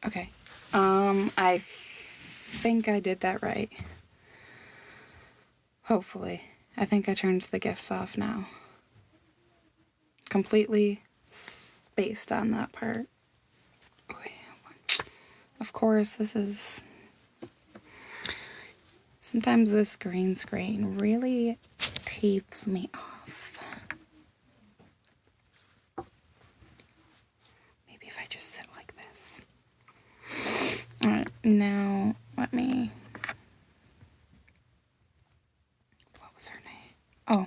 Okay. I think I did that right. Hopefully. I think I turned the GIFs off now. Completely spaced on that part. Of course, this is... Sometimes this green screen really tapes me off. Maybe if I just sit like this. Alright, now let me... What was her name? Oh.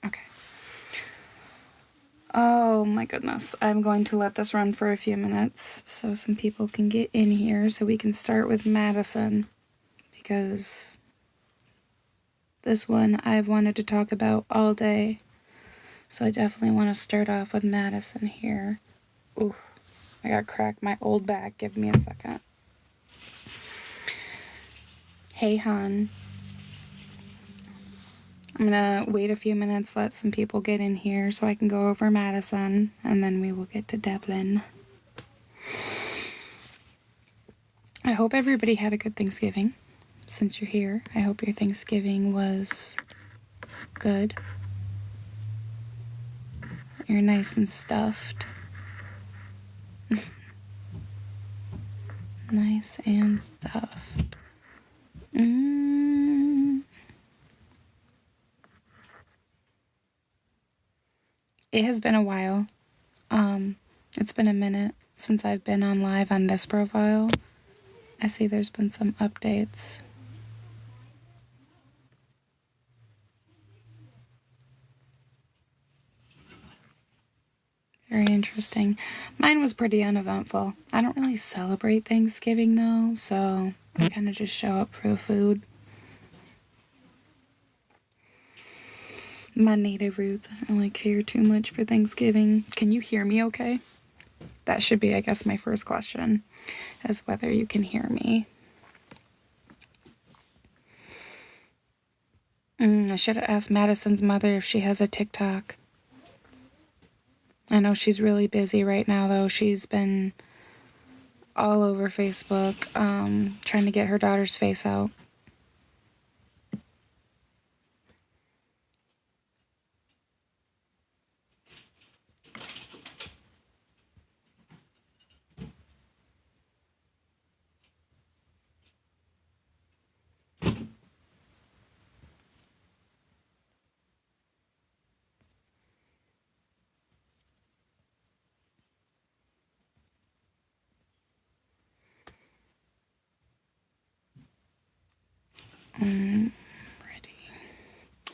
Okay. Oh my goodness. I'm going to let this run for a few minutes so some people can get in here so we can start with Madison, because this one I've wanted to talk about all day. So I definitely want to start off with Madison here. Ooh, I got cracked my old back. Give me a second. Hey, hon. I'm gonna wait a few minutes, let some people get in here so I can go over Madison, and then we will get to Devlin. I hope everybody had a good Thanksgiving. Since you're here, I hope your Thanksgiving was good. You're nice and stuffed. Nice and stuffed. It has been a while. It's been a minute since I've been on live on this profile. I see there's been some updates. Very interesting. Mine was pretty uneventful. I don't really celebrate Thanksgiving though, so I kind of just show up for the food. My native roots. I don't really care too much for Thanksgiving. Can you hear me okay? That should be, I guess, my first question, is whether you can hear me. I should have asked Madison's mother if she has a TikTok. I know she's really busy right now, though. She's been all over Facebook, trying to get her daughter's face out. Ready.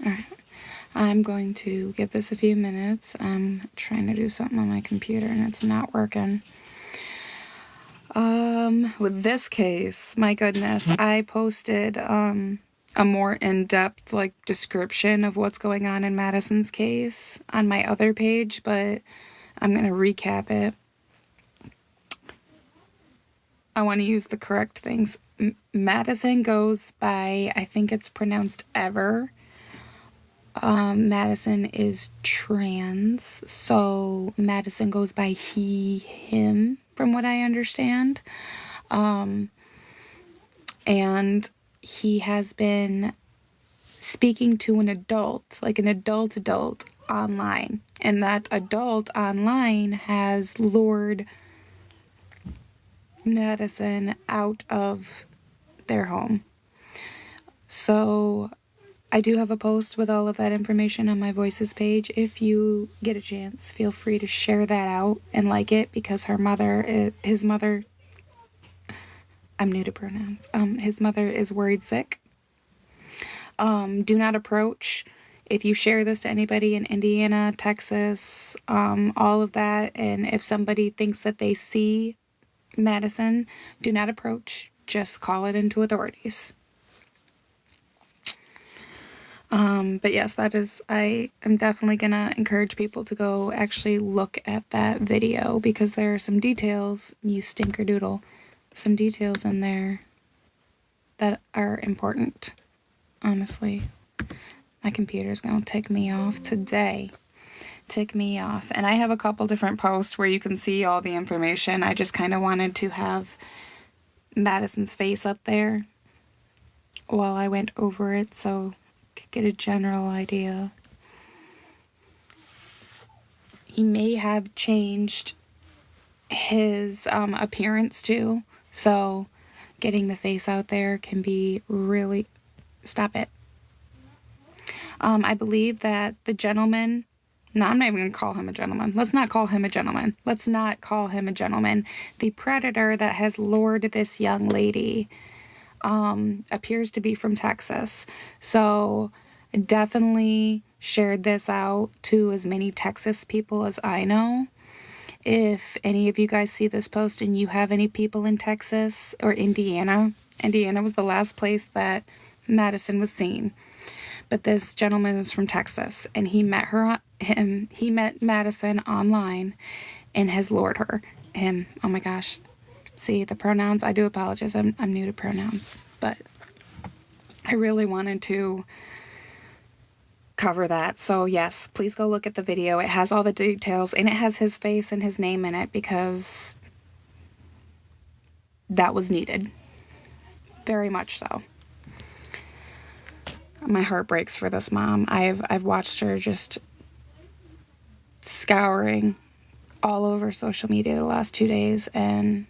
Alright. I'm going to give this a few minutes. I'm trying to do something on my computer and it's not working. With this case, my goodness, I posted a more in-depth description of what's going on in Madison's case on my other page, but I'm going to recap it. I want to use the correct things. Madison goes by, I think it's pronounced Ever. Madison is trans, so Madison goes by he, him, from what I understand. And he has been speaking to an adult, like an adult online. And that adult online has lured Madison out of their home. So I do have a post with all of that information on my Voices page. If you get a chance, feel free to share that out and like it, because his mother, I'm new to pronouns, his mother is worried sick. Do not approach. If you share this to anybody in Indiana, Texas, all of that, and if somebody thinks that they see Madison, do not approach. Just call it into authorities. But yes, I am definitely gonna encourage people to go actually look at that video, because there are some details, you stinkerdoodle, some details in there that are important, honestly. My computer's gonna tick me off today. Tick me off. And I have a couple different posts where you can see all the information. I just kind of wanted to have Madison's face up there while I went over it, so I could get a general idea. He may have changed his appearance too, so getting the face out there can be really... Stop it. I believe that the gentleman... No, I'm not even going to call him a gentleman. Let's not call him a gentleman. Let's not call him a gentleman. The predator that has lured this young lady appears to be from Texas. So definitely shared this out to as many Texas people as I know. If any of you guys see this post and you have any people in Texas or Indiana, Indiana was the last place that Madison was seen. But this gentleman is from Texas, and he met Madison online and has lured her. Oh my gosh. See, the pronouns, I do apologize. I'm new to pronouns, but I really wanted to cover that. So yes, please go look at the video. It has all the details, and it has his face and his name in it, because that was needed. Very much so. My heart breaks for this mom. I've watched her just scouring all over social media the last 2 days, and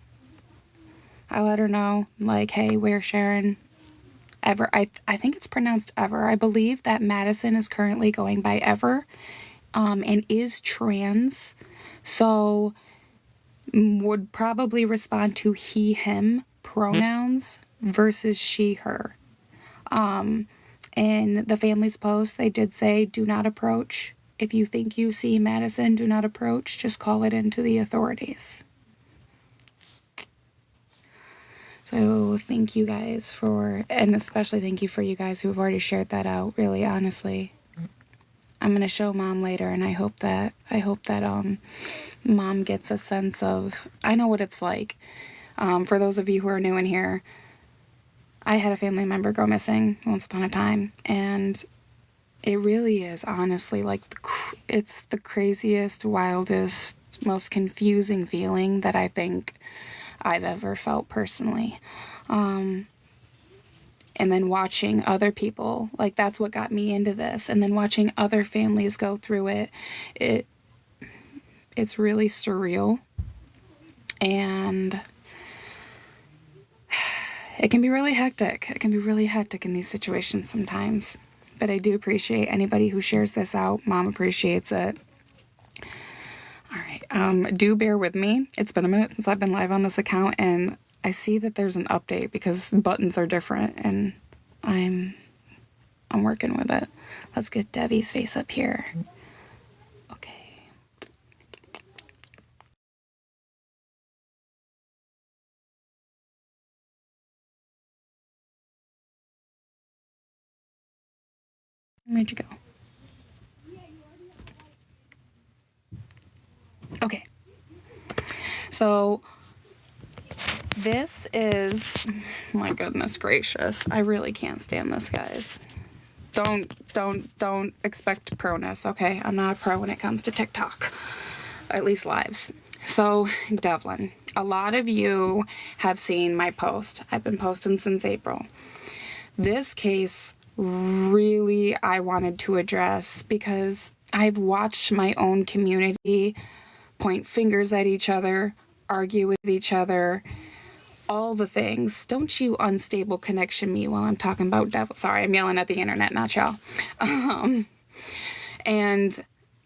I let her know, like, hey, we're sharing Ever. I think it's pronounced Ever. I believe that Madison is currently going by Ever, and is trans, so would probably respond to he, him pronouns versus she, her. In the family's post, they did say, do not approach. If you think you see Madison, do not approach. Just call it into the authorities. So thank you guys for, and especially thank you for you guys who have already shared that out, really, honestly. I'm going to show Mom later, and I hope that Mom gets a sense of, I know what it's like. For those of you who are new in here, I had a family member go missing once upon a time, and it really is, honestly, like, it's the craziest, wildest, most confusing feeling that I think I've ever felt personally. And then watching other people, like, that's what got me into this, and then watching other families go through it's really surreal, and it can be really hectic. It can be really hectic in these situations sometimes. But I do appreciate anybody who shares this out. Mom appreciates it. All right. Do bear with me. It's been a minute since I've been live on this account, and I see that there's an update because buttons are different, and I'm working with it. Let's get Debbie's face up here. Okay. Where'd you go? Okay. So this is, my goodness gracious, I really can't stand this, guys. Don't expect proness, okay? I'm not a pro when it comes to TikTok, at least lives. So Devlin, a lot of you have seen my post. I've been posting since April. This case really I wanted to address because I've watched my own community point fingers at each other, argue with each other, all the things. Don't you unstable connection me while I'm talking about devil. Sorry, I'm yelling at the internet, not y'all. And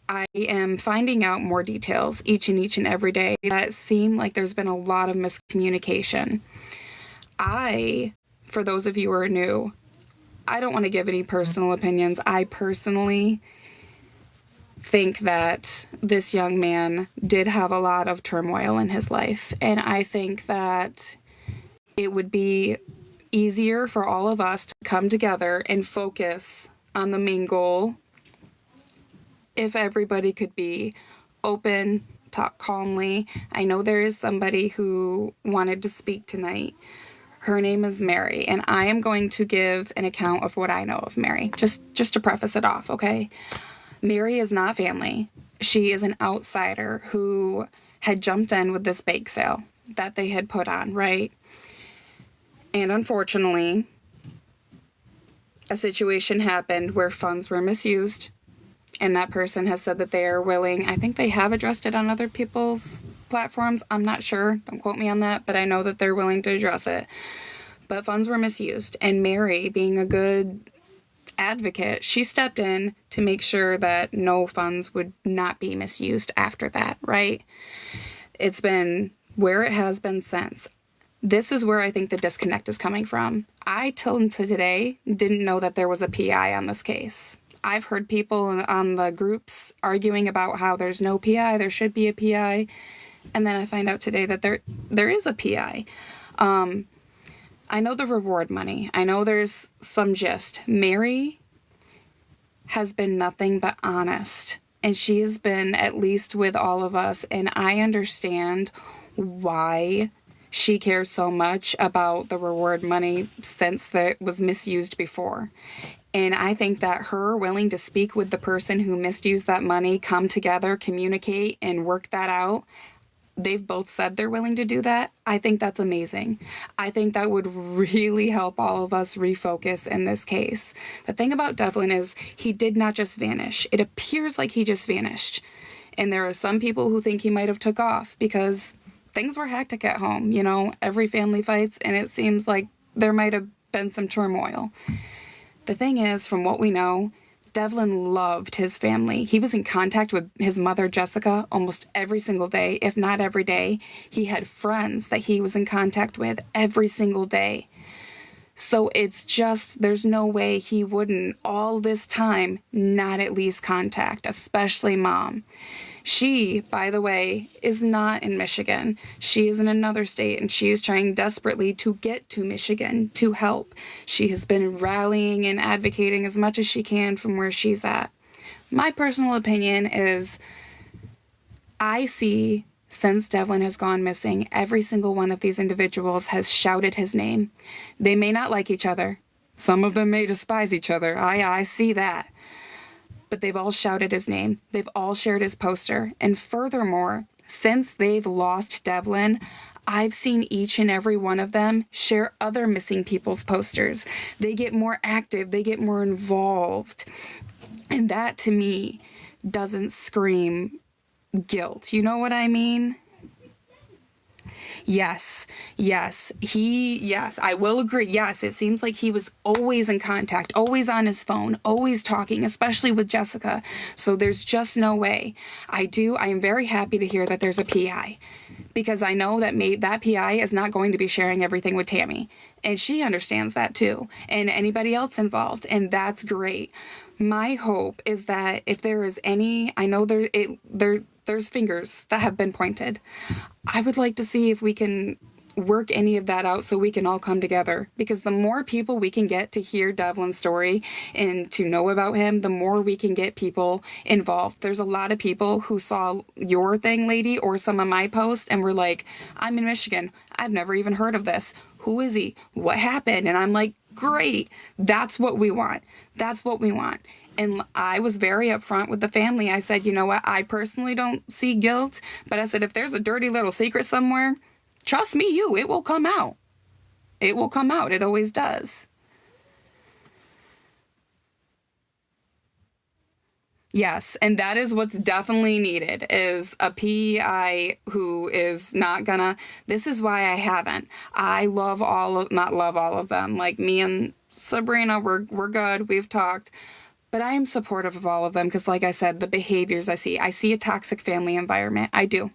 I am finding out more details each and every day that seem like there's been a lot of miscommunication. For those of you who are new, I don't want to give any personal opinions. I personally think that this young man did have a lot of turmoil in his life. And I think that it would be easier for all of us to come together and focus on the main goal if everybody could be open, talk calmly. I know there is somebody who wanted to speak tonight. Her name is Mary, and I am going to give an account of what I know of Mary, just to preface it off, okay? Mary is not family. She is an outsider who had jumped in with this bake sale that they had put on, right? And unfortunately, a situation happened where funds were misused, and that person has said that they are willing, I think they have addressed it on other people's platforms, I'm not sure, don't quote me on that, but I know that they're willing to address it. But funds were misused, and Mary, being a good advocate, she stepped in to make sure that no funds would not be misused after that, right? It's been where it has been since. This is where I think the disconnect is coming from. I, till today, didn't know that there was a PI on this case. I've heard people on the groups arguing about how there's no PI, there should be a PI, and then I find out today that there is a PI. I know the reward money. I know there's some gist. Mary has been nothing but honest, and she has been at least with all of us, and I understand why she cares so much about the reward money since that was misused before. And I think that her willing to speak with the person who misused that money, come together, communicate, and work that out, they've both said they're willing to do that. I think that's amazing. I think that would really help all of us refocus in this case. The thing about Devlin is he did not just vanish. It appears like he just vanished. And there are some people who think he might have took off because things were hectic at home. You know, every family fights, and it seems like there might have been some turmoil. The thing is, from what we know, Devlin loved his family. He was in contact with his mother, Jessica, almost every single day, if not every day. He had friends that he was in contact with every single day. So it's just, there's no way he wouldn't, all this time, not at least contact, especially Mom. She, by the way, is not in Michigan. She is in another state, and she is trying desperately to get to Michigan to help. She has been rallying and advocating as much as she can from where she's at. My personal opinion is, I see, since Devlin has gone missing, every single one of these individuals has shouted his name. They may not like each other. Some of them may despise each other. I see that. But they've all shouted his name. They've all shared his poster. And furthermore, since they've lost Devlin, I've seen each and every one of them share other missing people's posters. They get more active. They get more involved. And that, to me, doesn't scream guilt. You know what I mean? Yes, I will agree. Yes, it seems like he was always in contact, always on his phone, always talking, especially with Jessica. So there's just no way. I am very happy to hear that there's a PI, because I know that that PI is not going to be sharing everything with Tammy. And she understands that too, and anybody else involved. And that's great. My hope is that if there is any, I know there's fingers that have been pointed. I would like to see if we can work any of that out so we can all come together, because the more people we can get to hear Devlin's story and to know about him, the more we can get people involved. There's a lot of people who saw your thing, lady, or some of my posts and were like, I'm in Michigan. I've never even heard of this. Who is he? What happened? And I'm like, great. That's what we want. That's what we want. And I was very upfront with the family. I said, you know what? I personally don't see guilt, but I said, if there's a dirty little secret somewhere, trust me, it will come out. It will come out. It always does. Yes, and that is what's definitely needed, is a PI who is not gonna, this is why I haven't. I not love all of them. Like me and Sabrina, we're good, we've talked. But I am supportive of all of them because, like I said, the behaviors I see a toxic family environment. I do.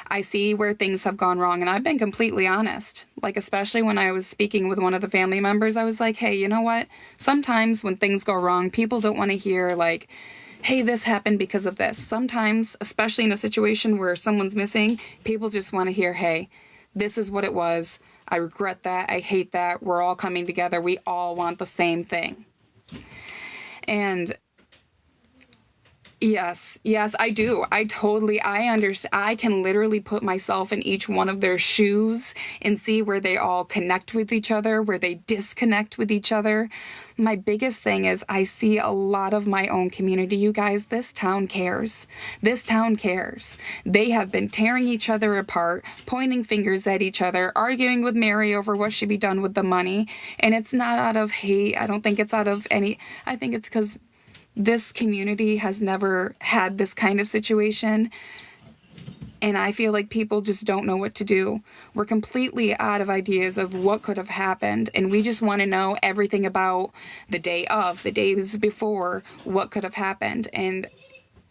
I see where things have gone wrong, and I've been completely honest. Like, especially when I was speaking with one of the family members, I was like, hey, you know what? Sometimes when things go wrong, people don't want to hear, like, hey, this happened because of this. Sometimes, especially in a situation where someone's missing, people just want to hear, hey, this is what it was. I regret that. I hate that. We're all coming together. We all want the same thing. And yes, yes, I do. I understand. I can literally put myself in each one of their shoes and see where they all connect with each other, where they disconnect with each other. My biggest thing is I see a lot of my own community, you guys. This town cares. This town cares. They have been tearing each other apart, pointing fingers at each other, arguing with Mary over what should be done with the money. And it's not out of hate. I don't think it's out of any, I think it's because this community has never had this kind of situation, and I feel like people just don't know what to do. We're completely out of ideas of what could have happened, and we just want to know everything about the day of, the days before, what could have happened. And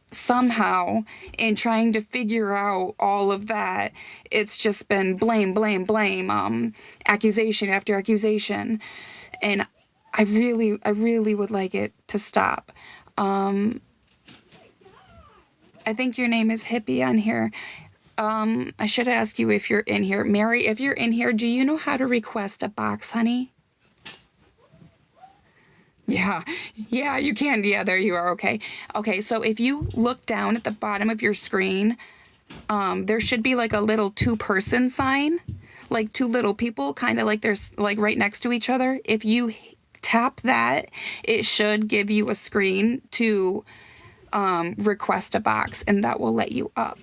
somehow, in trying to figure out all of that, it's just been blame, blame, blame, accusation after accusation. And I really would like it to stop. I think your name is Hippie on here. I should ask you if you're in here. Mary, if you're in here, do you know how to request a box, honey? Yeah, yeah, you can. Yeah, there you are. Okay. Okay, so if you look down at the bottom of your screen, there should be like a little two-person sign, like two little people, kind of like there's like right next to each other. If you tap that, it should give you a screen to request a box, and that will let you up.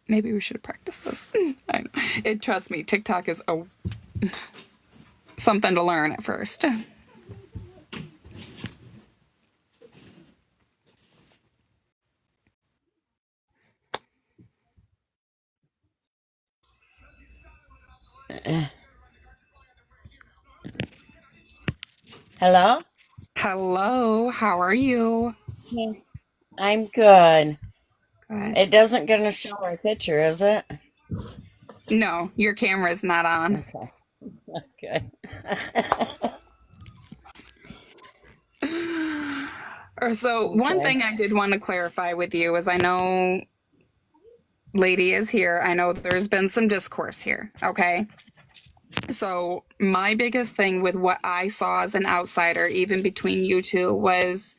Maybe we should have practiced this. I know. Trust me, TikTok is something to learn at first. Hello? Hello, how are you? Yeah. I'm good. Good. It doesn't gonna show my picture, is it? No, your camera's not on. Okay. Okay. Or so one Okay. thing I did want to clarify with you is I know Lady is here. I know there's been some discourse here, okay? So my biggest thing with what I saw as an outsider, even between you two, was,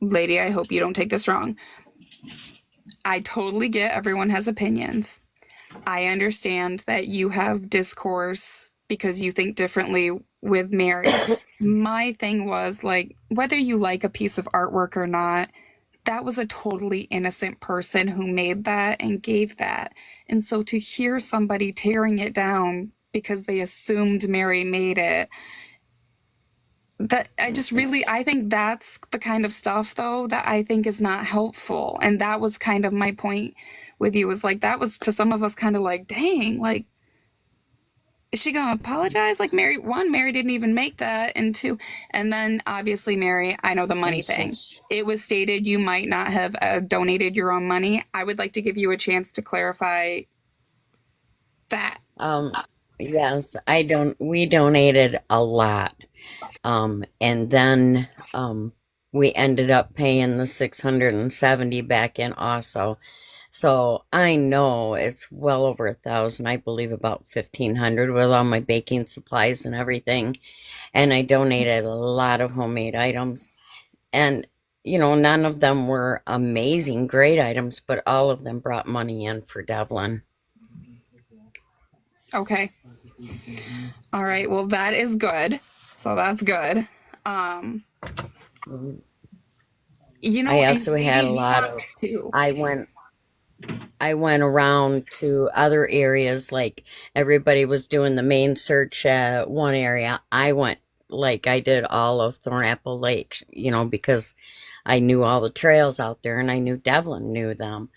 Lady, I hope you don't take this wrong. I totally get everyone has opinions. I understand that you have discourse because you think differently with Mary. My thing was like, whether you like a piece of artwork or not, that was a totally innocent person who made that and gave that. And so to hear somebody tearing it down because they assumed Mary made it, that I just really, I think that's the kind of stuff though that I think is not helpful. And that was kind of my point with you, was like that was to some of us kind of like, dang, like, is she gonna apologize? Like, Mary, one, Mary didn't even make that, and two, and then obviously Mary, I know the money I'm so, thing. It was stated you might not have donated your own money. I would like to give you a chance to clarify that. um, yes, we donated a lot. And then we ended up paying the 670 back in also. So I know it's well over 1,000. I believe about 1,500 with all my baking supplies and everything. And I donated a lot of homemade items. And, none of them were amazing, great items, but all of them brought money in for Devlin. Okay. All right. Well, that is good. So that's good. Um, I and also had a Lady, you lot have of, it too. I went I went around to other areas, like everybody was doing the main search at one area. I did all of Thornapple Lake, because I knew all the trails out there and I knew Devlin knew them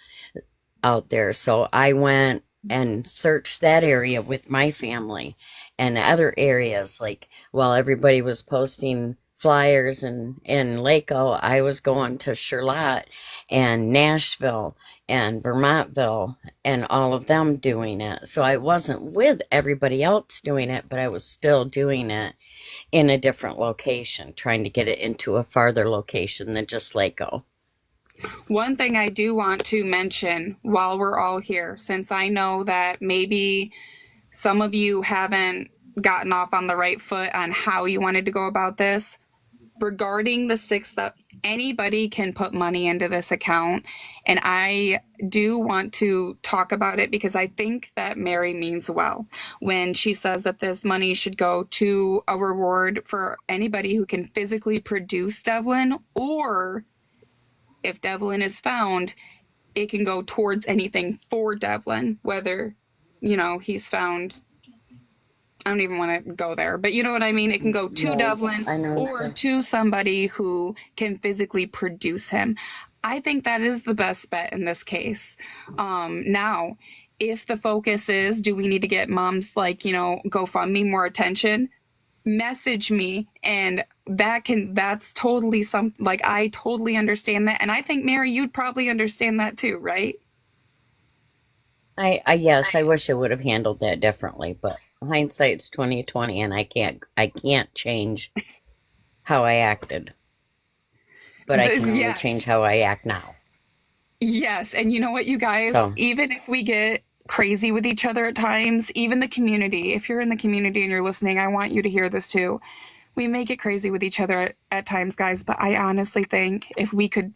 out there. So I went and searched that area with my family and other areas, like while everybody was posting flyers in Laco, I was going to Charlotte and Nashville and Vermontville and all of them doing it. So I wasn't with everybody else doing it, but I was still doing it in a different location, trying to get it into a farther location than just Laco. One thing I do want to mention while we're all here, since I know that maybe some of you haven't gotten off on the right foot on how you wanted to go about this, regarding the six, that anybody can put money into this account. And I do want to talk about it because I think that Mary means well when she says that this money should go to a reward for anybody who can physically produce Devlin, or if Devlin is found, it can go towards anything for Devlin, whether, he's found. I don't even want to go there, but you know what I mean? It can go to Right. Devlin I know. or to somebody who can physically produce him. I think that is the best bet in this case. Now, if the focus is, do we need to get moms like, GoFundMe more attention? Message me, and that's totally like, I totally understand that. And I think, Mary, you'd probably understand that too, right? I yes, I wish I would have handled that differently, but hindsight's 2020, and I can't change how I acted, but I can only change Yes. how I act now. Yes. And you know what, you guys, So even if we get crazy with each other at times, even the community, if you're in the community and you're listening, I want you to hear this too. We may get crazy with each other at times, guys, but I honestly think if we could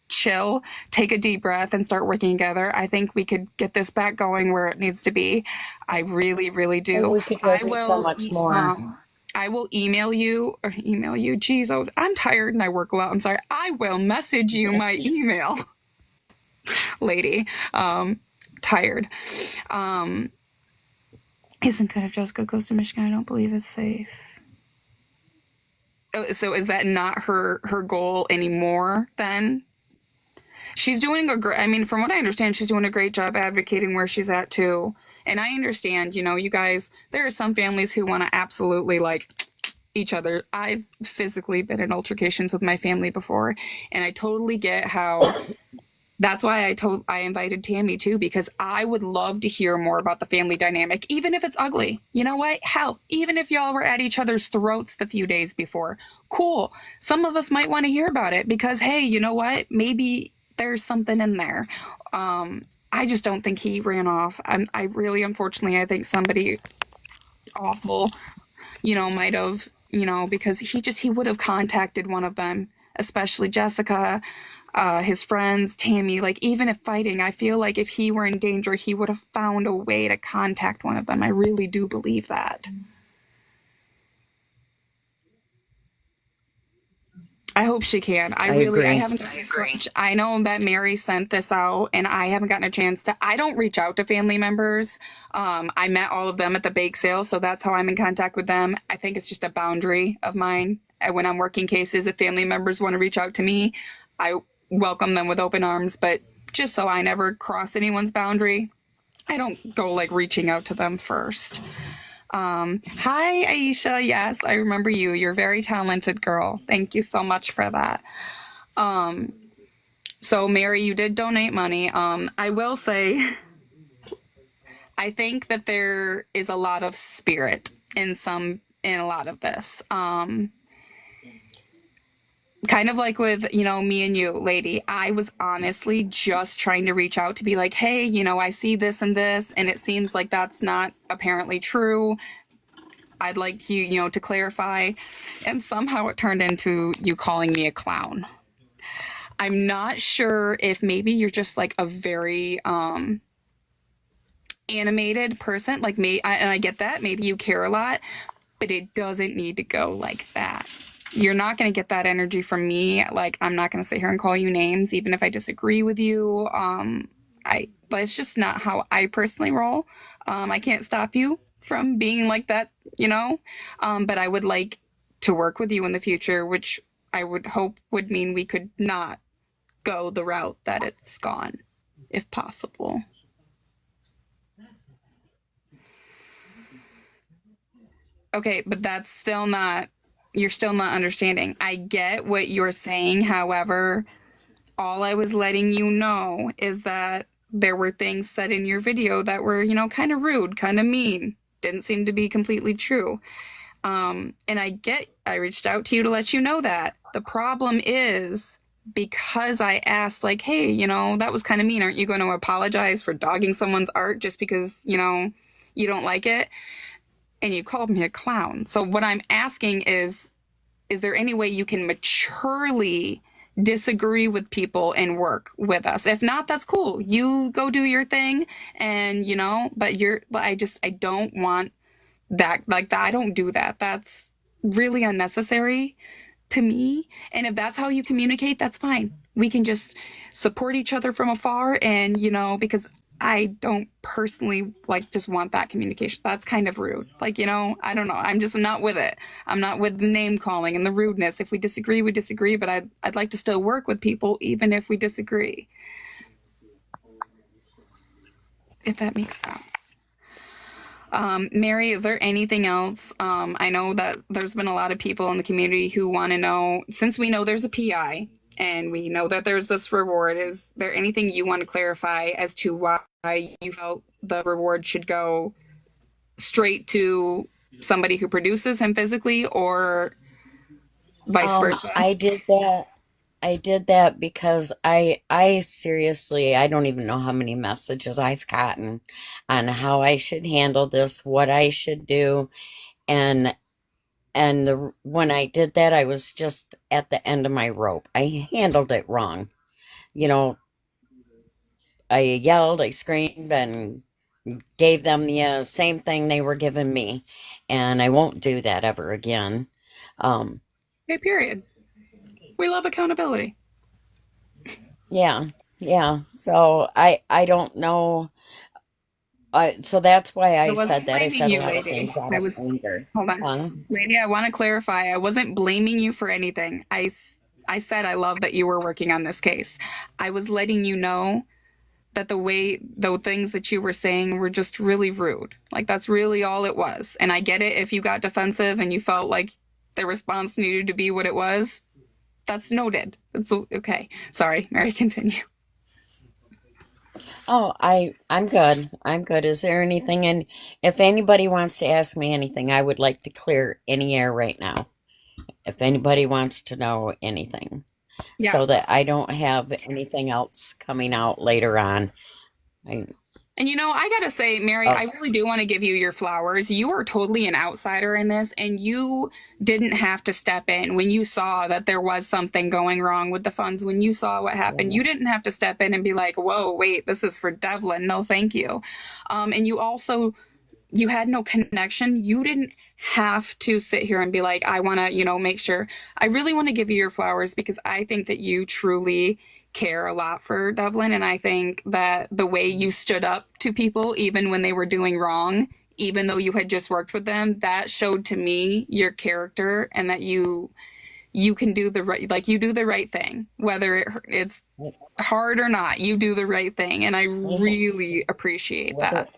chill, take a deep breath and start working together, I think we could get this back going where it needs to be. I really, really and do. we could go I do so will much more. I will email you. Geez, oh, I'm tired and I work a lot. I'm sorry. I will message you my email, lady. Tired. Um, isn't good if Jessica goes to Michigan. I don't believe it's safe. Oh, so is that not her goal anymore then? She's doing a great, I mean, from what I understand, she's doing a great job advocating where she's at too. And I understand, you guys, there are some families who want to absolutely like each other. I've physically been in altercations with my family before, and I totally get how. That's why I invited Tammy too, because I would love to hear more about the family dynamic, even if it's ugly. You know what? Hell, even if y'all were at each other's throats the few days before, cool. Some of us might want to hear about it because, hey, you know what? Maybe there's something in there. I just don't think he ran off. I really, unfortunately, I think somebody awful, might have, because he would have contacted one of them, especially Jessica, his friends, Tammy. Like, even if fighting, I feel like if he were in danger, he would have found a way to contact one of them. I really do believe that. I hope she can. I I agree. haven't gotten a scrunch. I know that Mary sent this out and I haven't gotten a chance to, I don't reach out to family members. I met all of them at the bake sale, so that's how I'm in contact with them. I think it's just a boundary of mine. When I'm working cases, if family members want to reach out to me, I welcome them with open arms, but just so I never cross anyone's boundary, I don't go like reaching out to them first. Hi, Aisha. Yes, I remember you. You're a very talented girl. Thank you so much for that. Um, so Mary, you did donate money. I will say, I think that there is a lot of spirit in a lot of this. Kind of like with, me and you, lady, I was honestly just trying to reach out to be like, hey, I see this and this, and it seems like that's not apparently true. I'd like you, to clarify. And somehow it turned into you calling me a clown. I'm not sure if maybe you're just like a very animated person. Like me, and I get that. Maybe you care a lot, but it doesn't need to go like that. You're not going to get that energy from me. Like, I'm not going to sit here and call you names, even if I disagree with you. But it's just not how I personally roll. I can't stop you from being like that, but I would like to work with you in the future, which I would hope would mean we could not go the route that it's gone, if possible. Okay, but that's still not You're still not understanding. I get what you're saying. However, all I was letting you know is that there were things said in your video that were, kind of rude, kind of mean. Didn't seem to be completely true. And I reached out to you to let you know that. The problem is because I asked, like, hey, that was kind of mean. Aren't you going to apologize for dogging someone's art just because, you don't like it? And you called me a clown. So what I'm asking is there any way you can maturely disagree with people and work with us? If not, that's cool. You go do your thing and but I don't want that, like that. I don't do that. That's really unnecessary to me. And if that's how you communicate, that's fine. We can just support each other from afar and, because I don't personally like just want that communication. That's kind of rude. Like, I don't know. I'm just not with it. I'm not with the name calling and the rudeness. If we disagree, we disagree, but I'd like to still work with people even if we disagree. If that makes sense. Mary, is there anything else? I know that there's been a lot of people in the community who want to know, since we know there's a PI and we know that there's this reward, is there anything you want to clarify as to why you felt the reward should go straight to somebody who produces him physically or vice versa? I did that. I did that because I seriously, I don't even know how many messages I've gotten on how I should handle this, what I should do, and when I did that, I was just at the end of my rope. I handled it wrong. You know, I yelled, I screamed, and gave them the same thing they were giving me, and I won't do that ever again. Um, Okay, period. We love accountability. yeah, yeah. So I don't know. So that's why I I said wasn't that. I blaming said a you, lot of lady. things out I of was, anger. hold on. Huh? Lady, I want to clarify. I wasn't blaming you for anything. I said I love that you were working on this case. I was letting you know that the things that you were saying were just really rude. Like, that's really all it was. And I get it if you got defensive and you felt like the response needed to be what it was. That's noted. That's okay. Sorry, Mary, continue. Oh, I'm good. I'm good. Is there anything? And if anybody wants to ask me anything, I would like to clear any air right now. If anybody wants to know anything, Yeah. so that I don't have anything else coming out later on. I, And I gotta say, Mary, oh, I really do want to give you your flowers. You are totally an outsider in this, and you didn't have to step in when you saw that there was something going wrong with the funds. When you saw what happened, you didn't have to step in and be like, whoa, wait, this is for Devlin. No, thank you. And you had no connection. You didn't have to sit here and be like, I want to, make sure. I really want to give you your flowers because I think that you truly care a lot for Devlin. And I think that the way you stood up to people, even when they were doing wrong, even though you had just worked with them, that showed to me your character and that you can do the right, like you do the right thing, whether it's hard or not, you do the right thing. And I really appreciate whether that.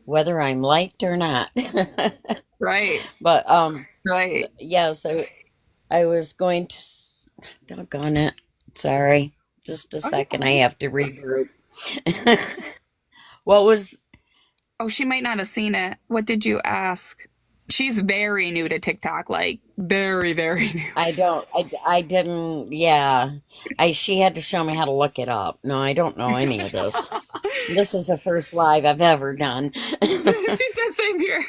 whether I'm liked or not. Right. But Right. yeah. So I was going to. Doggone it. Sorry. Just a Oh, you're second. I fine. have to regroup. What was Oh, she might not have seen it. What did you ask? She's very new to TikTok, like very, very new. I don't I didn't yeah. I She had to show me how to look it up. No, I don't know any of this. This is the first live I've ever done. She said same here.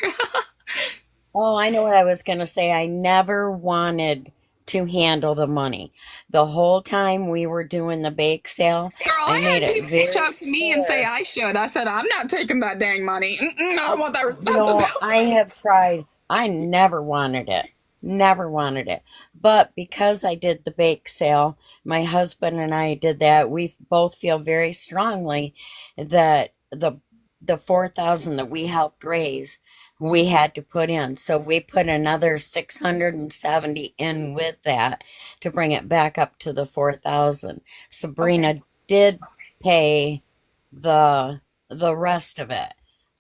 Oh, I know what I was going to say. I never wanted to handle the money. The whole time we were doing the bake sale, Girl, I I made had it people reach very out to me and say clear. I should. I said, I'm not taking that dang money. I don't want that I responsibility. have tried. I never wanted it. Never wanted it. But because I did the bake sale, my husband and I did that. We both feel very strongly that the 4,000 that we helped raise, we had to put in. So we put another 670 in with that to bring it back up to the 4,000. Okay. Sabrina did pay the rest of it.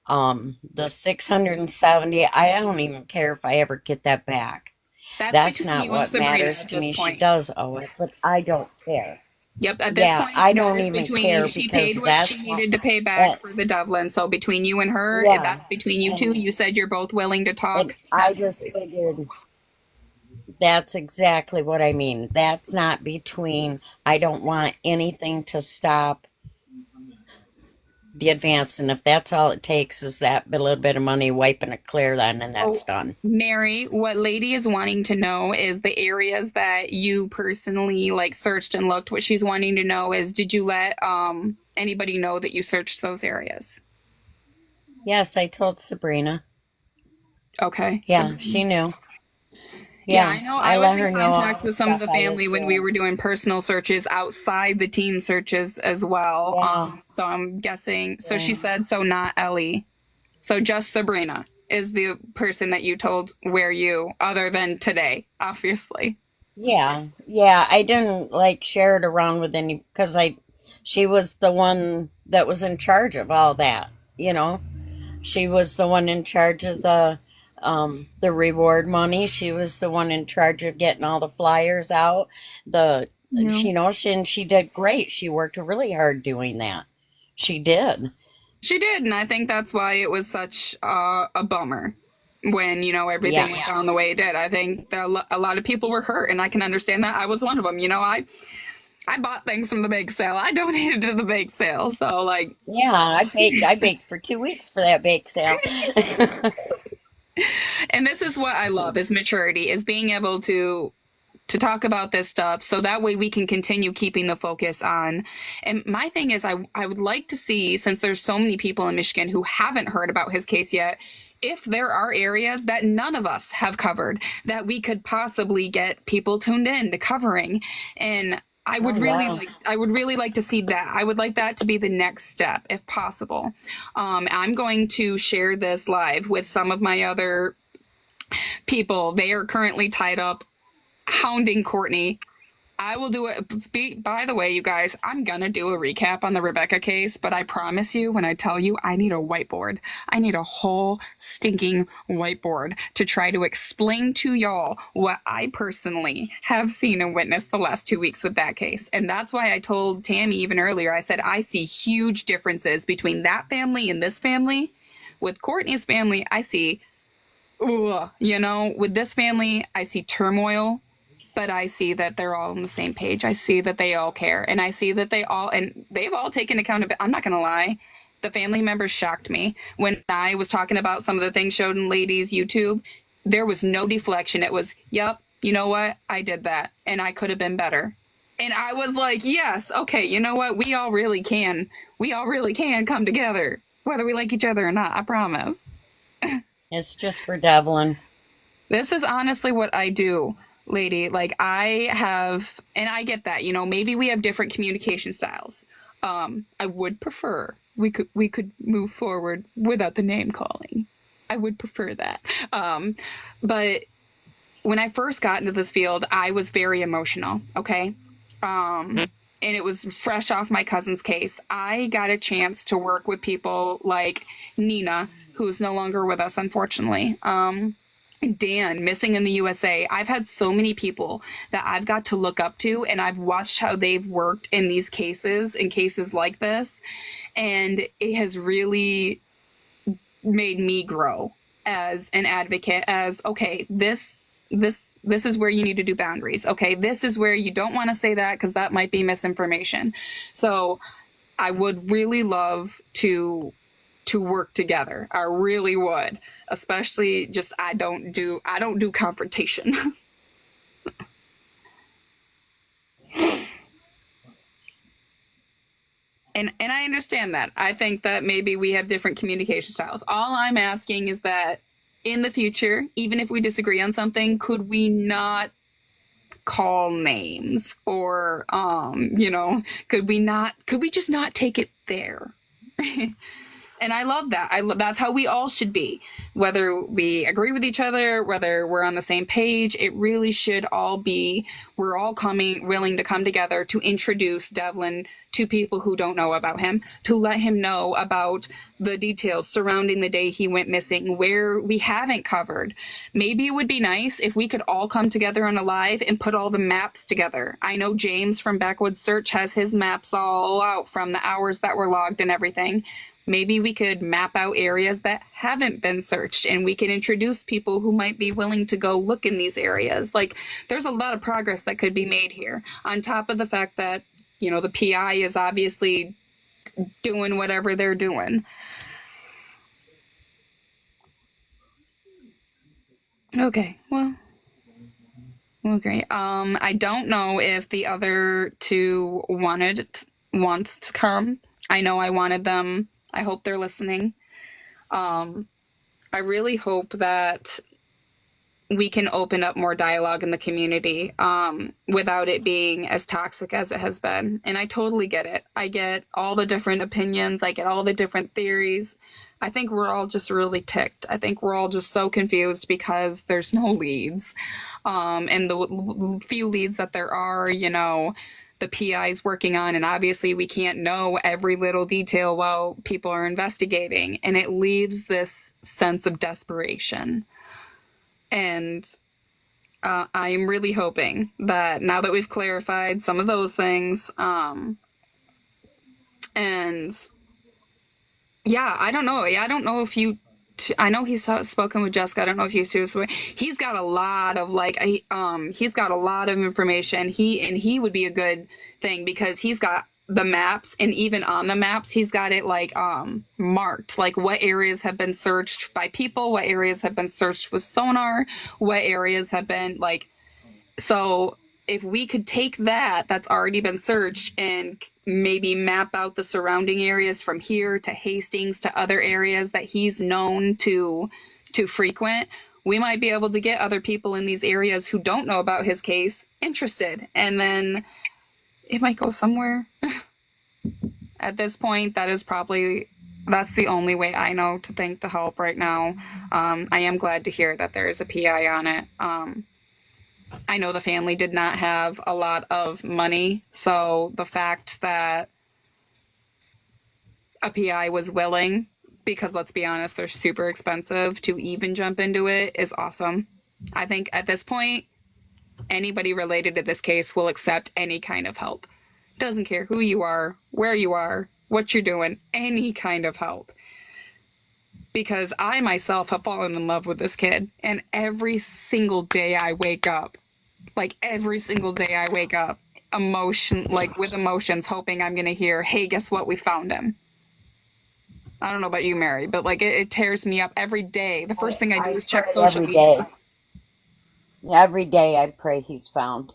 The 670, I don't even care if I ever get that back. That's That's between not you and what Sabrina matters at to this me. She point. does owe it, but I don't care. Yep, at this Yeah, point, I that don't is even between, care she paid because what she that's what, needed to pay back it, for the Devlin. So between you and her, yeah. that's between you two. And, You said you're both willing to and talk. I just Absolutely. figured that's exactly what I mean. That's not between, I don't want anything to stop the advance. And if that's all it takes is that little bit of money wiping it clear, then, and that's Oh, done. Mary, what Lady is wanting to know is the areas that you personally like searched and looked. What she's wanting to know is, did you let anybody know that you searched those areas? Yes, I told Sabrina. Okay. So Yeah, she knew. yeah, Yeah, I know. I I was let in her know all contact the with some of stuff the I was family when we doing. were doing personal searches outside the team searches as well. Yeah, So I'm guessing. So she yeah. said, so not Ellie. So just Sabrina is the person that you told where you, other than today, obviously. Yeah, yeah, I didn't like share it around with any because she was the one that was in charge of all that, you know. She was the one in charge of the reward money. She was the one in charge of getting all the flyers out. The Yeah. she did great. She worked really hard doing that. She did. She did, and I think that's why it was such a bummer when Yeah. everything went down the way it did. I think that a lot of people were hurt, and I can understand that. I was one of them. I bought things from the bake sale. I donated to the bake sale, so like, Yeah, I baked for 2 weeks for that bake sale. and this is what I love is maturity, is being able to talk about this stuff so that way we can continue keeping the focus on. And my thing is, I would like to see, since there's so many people in Michigan who haven't heard about his case yet, if there are areas that none of us have covered that we could possibly get people tuned in to covering. And Oh yeah. I would really like to see that. I would like that to be the next step if possible. I'm going to share this live with some of my other people. They are currently tied up hounding Courtney. I will do it. By the way, you guys, I'm going to do a recap on the Rebecca case, but I promise you, when I tell you I need a whiteboard, I need a whole stinking whiteboard to try to explain to y'all what I personally have seen and witnessed the last 2 weeks with that case. And that's why I told Tammy even earlier, I said, I see huge differences between that family and this family. With Courtney's family, I see, with this family, I see turmoil, but I see that they're all on the same page. I see that they all care, and I see that they've all taken account of it. I'm not going to lie. The family members shocked me when I was talking about some of the things showed in Ladies YouTube. There was no deflection. It was, yep, you know what? I did that and I could have been better. And I was like, yes, okay, you know what? We all really can come together, whether we like each other or not. I promise. It's just for Devlin. This is honestly what I do, lady. Like I have, and I get that, maybe we have different communication styles. I would prefer we could move forward without the name calling. I would prefer that. But when I first got into this field, I was very emotional. Okay. And it was fresh off my cousin's case. I got a chance to work with people like Nina, who's no longer with us, unfortunately. Dan, missing in the USA. I've had so many people that I've got to look up to, and I've watched how they've worked in these cases, in cases like this. And it has really made me grow as an advocate, as okay, this is where you need to do boundaries. Okay, this is where you don't want to say that because that might be misinformation. So I would really love to work together. I really would. Especially just I don't do confrontation. And I understand that. I think that maybe we have different communication styles. All I'm asking is that in the future, even if we disagree on something, could we not call names, or could we just not take it there? And I love that. That's how we all should be. Whether we agree with each other, whether we're on the same page, it really should all be, we're all willing to come together to introduce Devlin to people who don't know about him, to let him know about the details surrounding the day he went missing, where we haven't covered. Maybe it would be nice if we could all come together on a live and put all the maps together. I know James from Backwoods Search has his maps all out from the hours that were logged and everything. Maybe we could map out areas that haven't been searched and we can introduce people who might be willing to go look in these areas. Like, there's a lot of progress that could be made here, on top of the fact that, you know, the PI is obviously doing whatever they're doing. Okay, well, great. I don't know if the other two wants to come. I know I wanted them. I hope they're listening. I really hope that we can open up more dialogue in the community without it being as toxic as it has been. And I totally get it. I get all the different opinions. I get all the different theories. I think we're all just really ticked. I think we're all just so confused because there's no leads. And the few leads that there are, you know, the PI is working on, and obviously we can't know every little detail while people are investigating. And it leaves this sense of desperation. And I am really hoping that now that we've clarified some of those things, and yeah, I don't know. I don't know if you. I know he's spoken with Jessica. I don't know if he's too. He's got a lot of he's got a lot of information. He would be a good thing because he's got the maps, and even on the maps he's got it marked, like what areas have been searched by people, what areas have been searched with sonar, what areas have been so if we could take that's already been searched and maybe map out the surrounding areas from here to Hastings to other areas that he's known to frequent, we might be able to get other people in these areas who don't know about his case interested, and then it might go somewhere. At this point, that's the only way I know to think to help right now. I am glad to hear that there is a PI on it. I know the family did not have a lot of money, so the fact that a PI was willing, because let's be honest, they're super expensive, to even jump into it is awesome. I think at this point, anybody related to this case will accept any kind of help. Doesn't care who you are, where you are, what you're doing, any kind of help. Because I myself have fallen in love with this kid, and every single day I wake up, with emotions, hoping I'm gonna hear, hey, guess what, we found him. I don't know about you, Mary, but it tears me up every day. The first thing I do is check social media. Every day I pray he's found.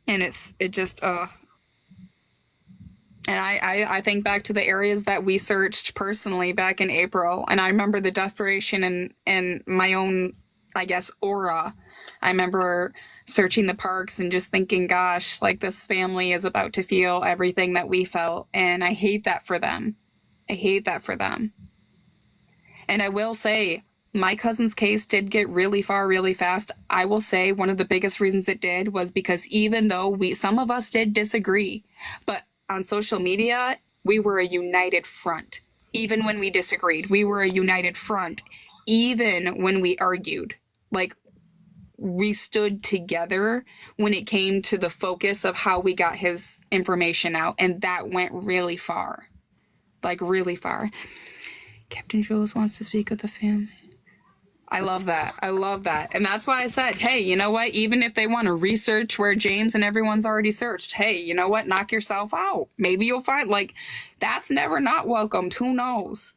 And and I think back to the areas that we searched personally back in April, and I remember the desperation in my own, I guess, aura. I remember searching the parks and just thinking, gosh, this family is about to feel everything that we felt, and I hate that for them. And I will say, my cousin's case did get really far really fast. I will say one of the biggest reasons it did was because even though some of us did disagree, but on social media, we were a united front. Even when we disagreed, we were a united front. Even when we argued, we stood together when it came to the focus of how we got his information out. And that went really far. Really far. Captain Jules wants to speak with the family. I love that. And that's why I said, hey, you know what? Even if they want to research where James and everyone's already searched, hey, you know what? Knock yourself out. Maybe you'll find, that's never not welcomed. Who knows?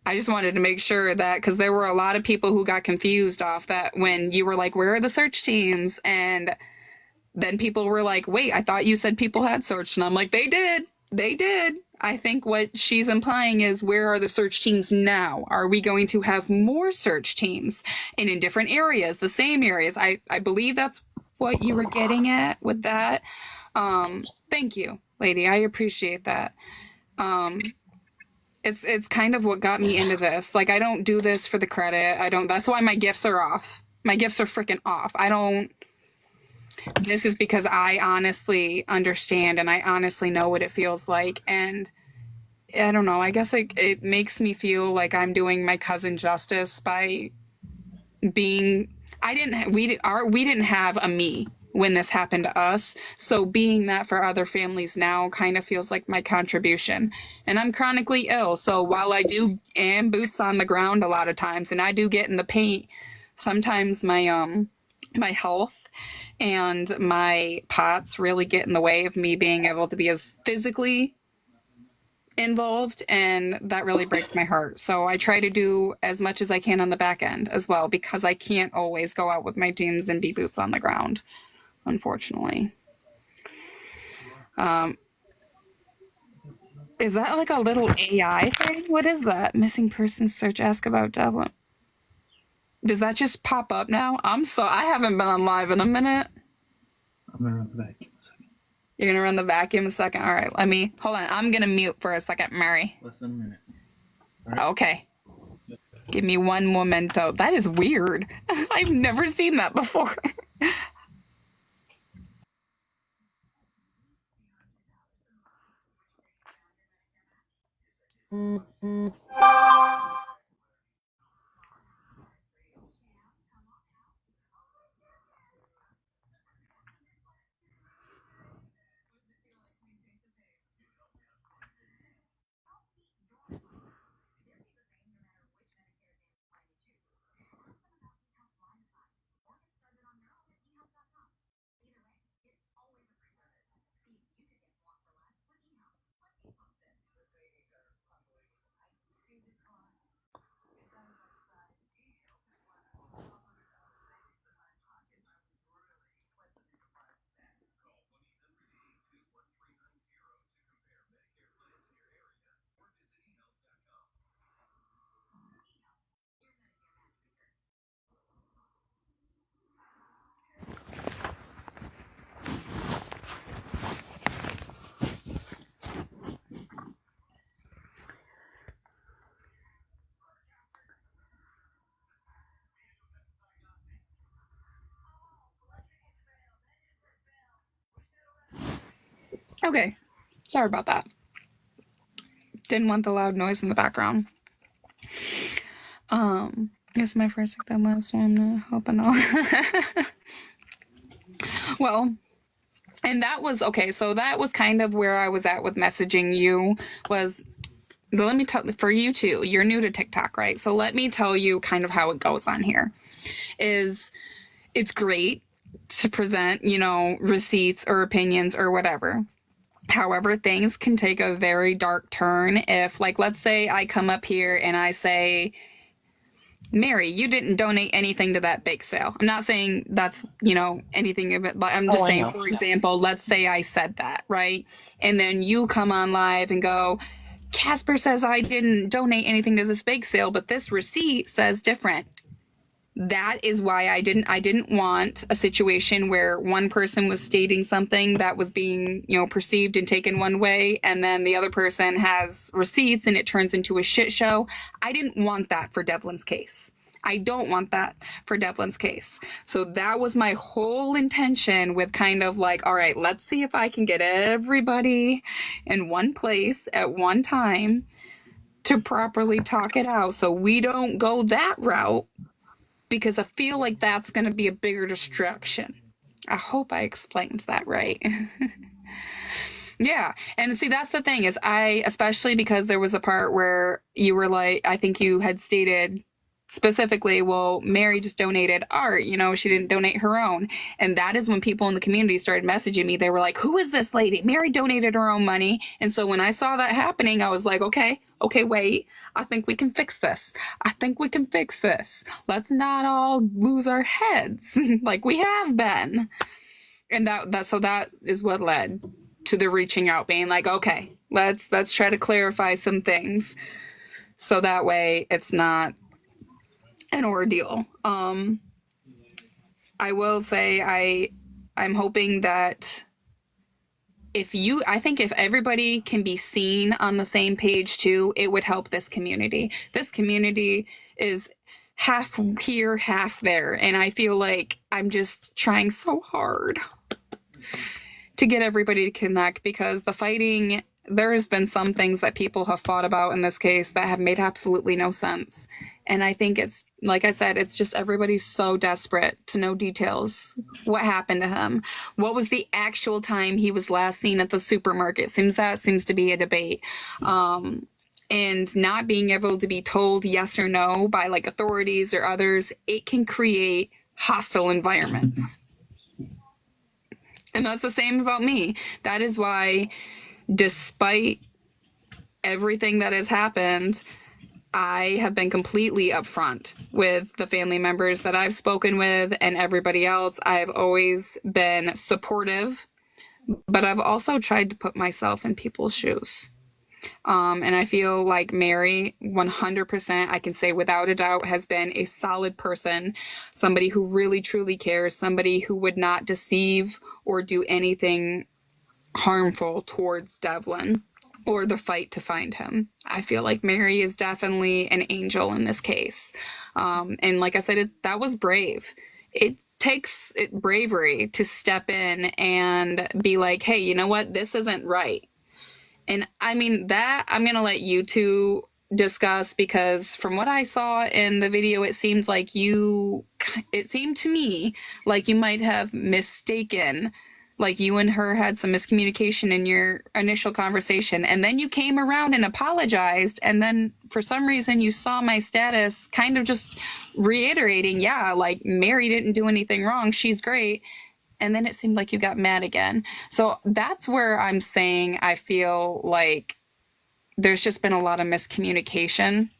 I just wanted to make sure that, because there were a lot of people who got confused off that when you were like, where are the search teams? And then people were like, wait, I thought you said people had searched. And I'm like, they did. I think what she's implying is, where are the search teams now? Are we going to have more search teams and in different areas, the same areas? I believe that's what you were getting at with that. Thank you, lady. I appreciate that. Um, it's kind of what got me into this. Like, I don't do this for the credit. I don't. That's why my gifts are off. My gifts are freaking off. I don't. This is because I honestly understand and I honestly know what it feels like. And I don't know. I guess it makes me feel like I'm doing my cousin justice by being. I didn't. We didn't have a me when this happened to us. So being that for other families now kind of feels like my contribution. And I'm chronically ill. So while I do am boots on the ground a lot of times and I do get in the paint, sometimes my health and my POTS really get in the way of me being able to be as physically involved, and that really breaks my heart. So I try to do as much as I can on the back end as well, because I can't always go out with my teams and be boots on the ground, unfortunately. Um, is that like a little AI thing? What is that? Missing persons search, ask about Devlin. Does that just pop up now? I haven't been on live in a minute. I'm gonna run the vacuum a second. You're gonna run the vacuum a second? All right, hold on. I'm gonna mute for a second, Mary. Less than a minute. Okay. Give me one memento. That is weird. I've never seen that before. Okay. Sorry about that. Didn't want the loud noise in the background. This is my first week that live, so I'm not hoping all. Well, and that was okay. So that was kind of where I was at with messaging you. Was let me tell for you too. You're new to TikTok, right? So let me tell you kind of how it goes on here. Is it's great to present, receipts or opinions or whatever. However, things can take a very dark turn if, like, let's say I come up here and I say, Mary, you didn't donate anything to that bake sale. I'm not saying that's, anything of it, but I'm just saying, for example, let's say I said that, right? And then you come on live and go, Casper says I didn't donate anything to this bake sale, but this receipt says different. That is why I didn't want a situation where one person was stating something that was being, perceived and taken one way, and then the other person has receipts and it turns into a shit show. I didn't want that for Devlin's case. I don't want that for Devlin's case. So that was my whole intention with kind of like, all right, let's see if I can get everybody in one place at one time to properly talk it out so we don't go that route, because I feel like that's going to be a bigger distraction. I hope I explained that right. Yeah. And see, that's the thing is especially because there was a part where you were like, I think you had stated specifically, well, Mary just donated art, she didn't donate her own. And that is when people in the community started messaging me. They were like, who is this lady? Mary donated her own money. And so when I saw that happening, I was like, okay, wait, I think we can fix this. Let's not all lose our heads like we have been. And so that is what led to the reaching out, being like, okay, let's try to clarify some things so that way it's not an ordeal. I will say I'm hoping that I think if everybody can be seen on the same page too, it would help this community. This community is half here, half there. And I feel like I'm just trying so hard to get everybody to connect, because the fighting, there has been some things that people have fought about in this case that have made absolutely no sense. And I think it's, like I said, it's just everybody's so desperate to know details. What happened to him? What was the actual time he was last seen at the supermarket? Seems to be a debate. And not being able to be told yes or no by like authorities or others, it can create hostile environments. And that's the same about me. That is why, despite everything that has happened, I have been completely upfront with the family members that I've spoken with and everybody else. I've always been supportive, but I've also tried to put myself in people's shoes. And I feel like Mary, 100%, I can say without a doubt, has been a solid person, somebody who really, truly cares, somebody who would not deceive or do anything harmful towards Devlin or the fight to find him. I feel like Mary is definitely an angel in this case. And like I said, that was brave. It takes bravery to step in and be like, hey, you know what? This isn't right. And I mean, that I'm going to let you two discuss, because from what I saw in the video, it seemed to me like you might have mistaken, like you and her had some miscommunication in your initial conversation. And then you came around and apologized. And then for some reason you saw my status kind of just reiterating, yeah, like Mary didn't do anything wrong. She's great. And then it seemed like you got mad again. So that's where I'm saying I feel like there's just been a lot of miscommunication.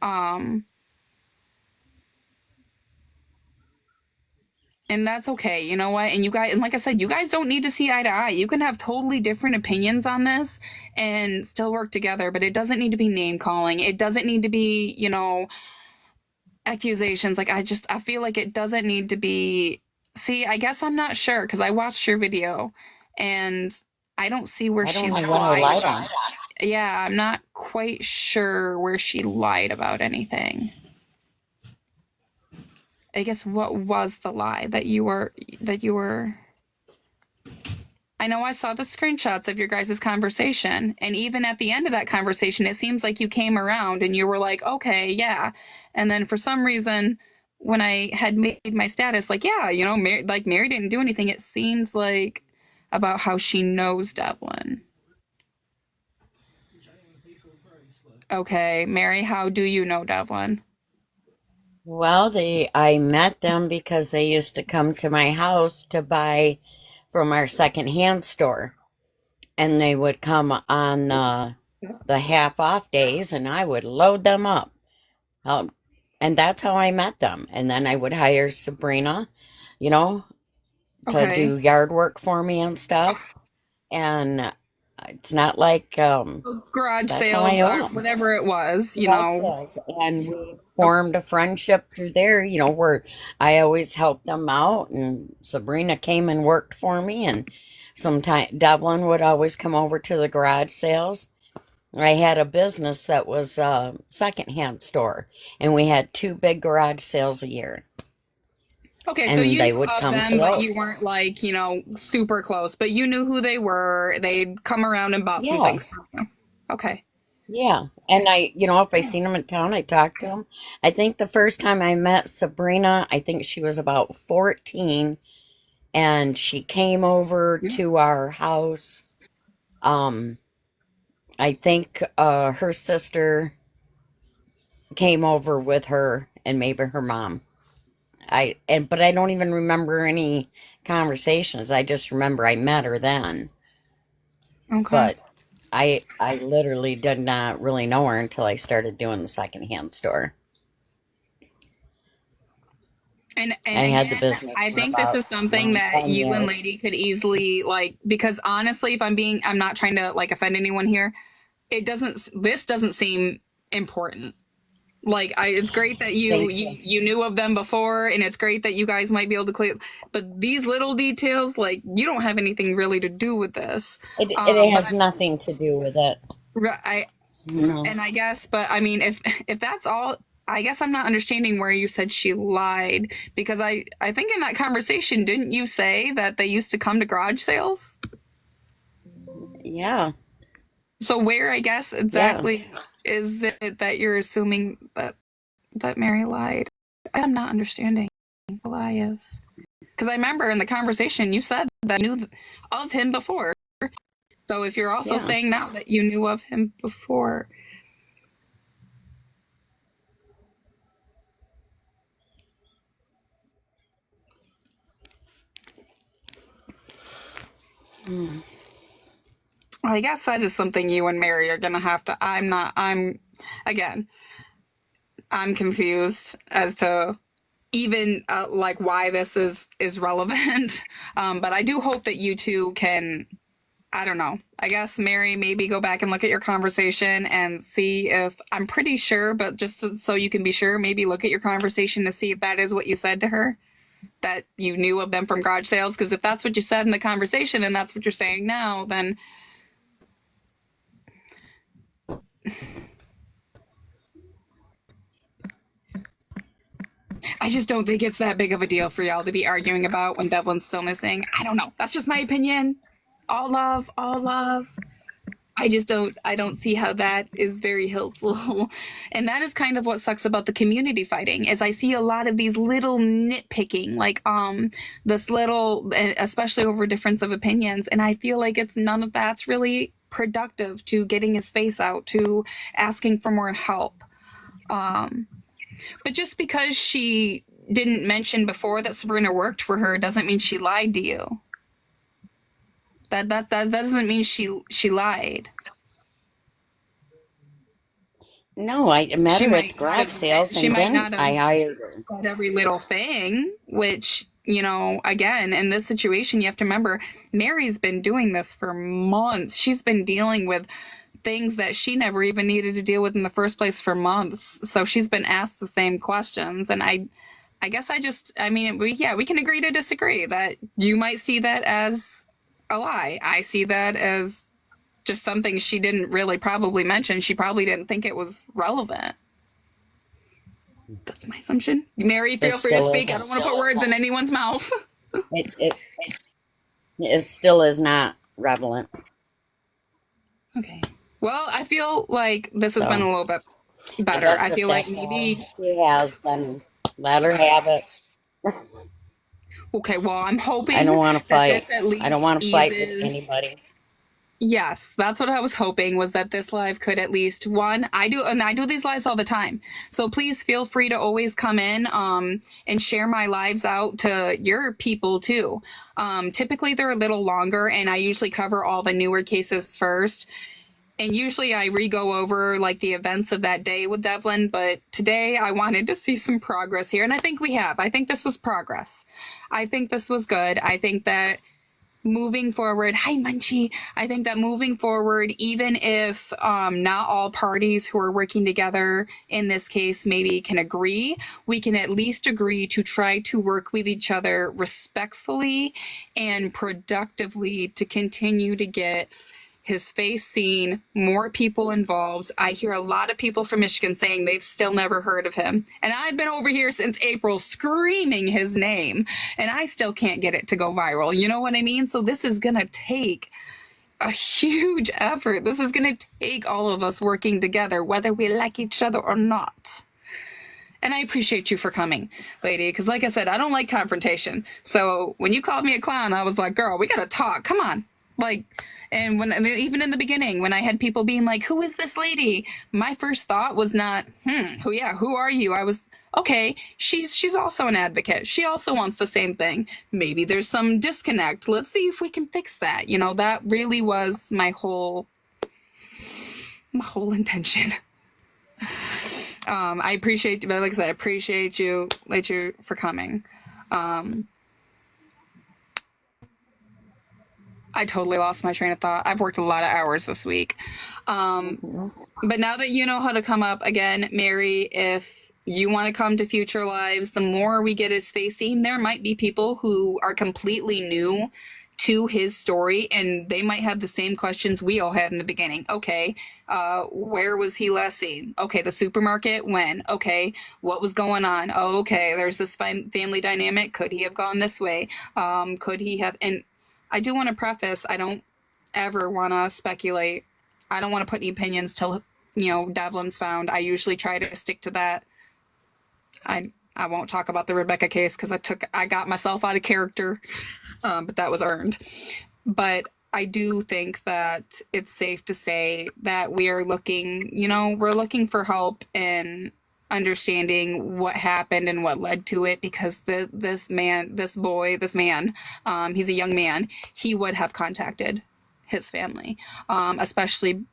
And that's okay. You know what? And you guys, and like I said, you guys don't need to see eye to eye. You can have totally different opinions on this and still work together, but it doesn't need to be name calling. It doesn't need to be, accusations. Like, I feel like it doesn't need to be. See, I guess I'm not sure, because I watched your video and I don't see where she lied on. Yeah, I'm not quite sure where she lied about anything. I guess what was the lie that you were I know I saw the screenshots of your guys' conversation, and even at the end of that conversation, it seems like you came around and you were like, okay, yeah. And then for some reason, when I had made my status, like, yeah, Mary didn't do anything, it seemed like about how she knows Devlin. Okay, Mary, how do you know Devlin? Well, I met them because they used to come to my house to buy from our secondhand store. And they would come on the half off days, and I would load them up. And that's how I met them. And then I would hire Sabrina, to Okay. do yard work for me and stuff. And it's not like Garage that's how sales I know or them. whatever it was, Garage sales. And we formed a friendship through there, where I always helped them out, and Sabrina came and worked for me, and sometimes Devlin would always come over to the garage sales. I had a business that was a secondhand store, and we had 2 big garage sales a year. Okay, And so you they knew would of come them, to but those. you weren't like, super close, but you knew who they were. They'd come around and bought some Yeah, things from you. Okay. yeah. And if I seen them in town, I talked to them. I think the first time I met Sabrina, I think she was about 14, and she came over to our house. Um, I think her sister came over with her, and maybe her mom. But I don't even remember any conversations. I just remember I met her then. Okay. But I literally did not really know her until I started doing the secondhand store. And I had the again, business I for think this about is something that 10 you and years. Lady could easily because honestly, if I'm not trying to like offend anyone here. This doesn't seem important. Like, it's great that you knew of them before, and it's great that you guys might be able to clear. But these little details, like, you don't have anything really to do with this. It But has nothing to do with it. I No. and I guess, but I mean, if that's all, I guess I'm not understanding where you said she lied, because I think in that conversation, didn't you say that they used to come to garage sales? Yeah. So where, I guess, Yeah. exactly is it that you're assuming that Mary lied? I'm not understanding what the lie is. Because I remember in the conversation you said that you knew of him before. So if you're also Yeah. saying now that you knew of him before, I guess that is something you and Mary are gonna have to. Again, I'm confused as to even like why this is relevant. But I do hope that you two can. I don't know. I guess Mary, maybe go back and look at your conversation and see if I'm pretty sure, but just so you can be sure, maybe look at your conversation to see if that is what you said to her, that you knew of them from garage sales. Because if that's what you said in the conversation and that's what you're saying now, then I just don't think it's that big of a deal for y'all to be arguing about when Devlin's still missing. I don't know. That's just my opinion. All love, all love. I don't see how that is very helpful. And that is kind of what sucks about the community fighting is I see a lot of these little nitpicking, like this little, especially over difference of opinions. And I feel like it's none of that's really productive to getting his face out, to asking for more help. But just because she didn't mention before that Sabrina worked for her doesn't mean she lied to you. That doesn't mean she lied. No, I met She her at the might not garage have sales she and might then not have I hired her. said every little thing, which, you know, again, in this situation, you have to remember Mary's been doing this for months. She's been dealing with things that she never even needed to deal with in the first place for months. So she's been asked the same questions. And I guess I mean, we can agree to disagree that you might see that as a lie. I see that as just something she didn't really probably mention. She probably didn't think it was relevant. That's my assumption. Mary, It feel free to still speak. I don't isn't. want to put words in anyone's mouth. It it still is not relevant. Okay. Well, I feel like this has been So a little bit I better. guess I if feel like that's all maybe, she has, then let her have it. okay, well, I'm I don't hoping want to that fight. this at I don't least want to fight with eases. anybody. Yes, that's what I was hoping, was that this live could at least I do these lives all the time. So please feel free to always come in and share my lives out to your people too. Typically they're a little longer and I usually cover all the newer cases first. And usually I re-go over like the events of that day with Devlin, but today I wanted to see some progress here. And I think we have. I think this was progress. I think this was good. I think that moving forward, hi Munchie. I think that moving forward, even if not all parties who are working together in this case maybe can agree, we can at least agree to try to work with each other respectfully and productively to continue to get his face seen, more people involved. I hear a lot of people from Michigan saying they've still never heard of him. And I've been over here since April screaming his name, and I still can't get it to go viral. You know what I mean? So this is going to take a huge effort. This is going to take all of us working together, whether we like each other or not. And I appreciate you for coming, lady, because like I said, I don't like confrontation. So when you called me a clown, I was like, girl, we got to talk. Come on. Like, and when even in the beginning, when I had people being like, "Who is this lady?" My first thought was not, who are you?" I was, okay, she's also an advocate. She also wants the same thing. Maybe there's some disconnect. Let's see if we can fix that. You know, that really was my whole intention. I appreciate, but like I said, I appreciate you, for coming. I totally lost my train of thought. I've worked a lot of hours this week. But now that you know how to come up, again, Mary, if you want to come to Future Lives, the more we get his face seen, there might be people who are completely new to his story, and they might have the same questions we all had in the beginning. Okay, where was he last seen? Okay, the supermarket, when? Okay, what was going on? Oh, okay, there's this family dynamic. Could he have gone this way? Could he have? And I do want to preface, I don't ever want to speculate. I don't want to put any opinions till, Devlin's found. I usually try to stick to that. I won't talk about the Rebecca case because I got myself out of character, but that was earned. But I do think that it's safe to say that we are looking, we're looking for help in understanding what happened and what led to it, because this man, he's a young man, he would have contacted his family, especially,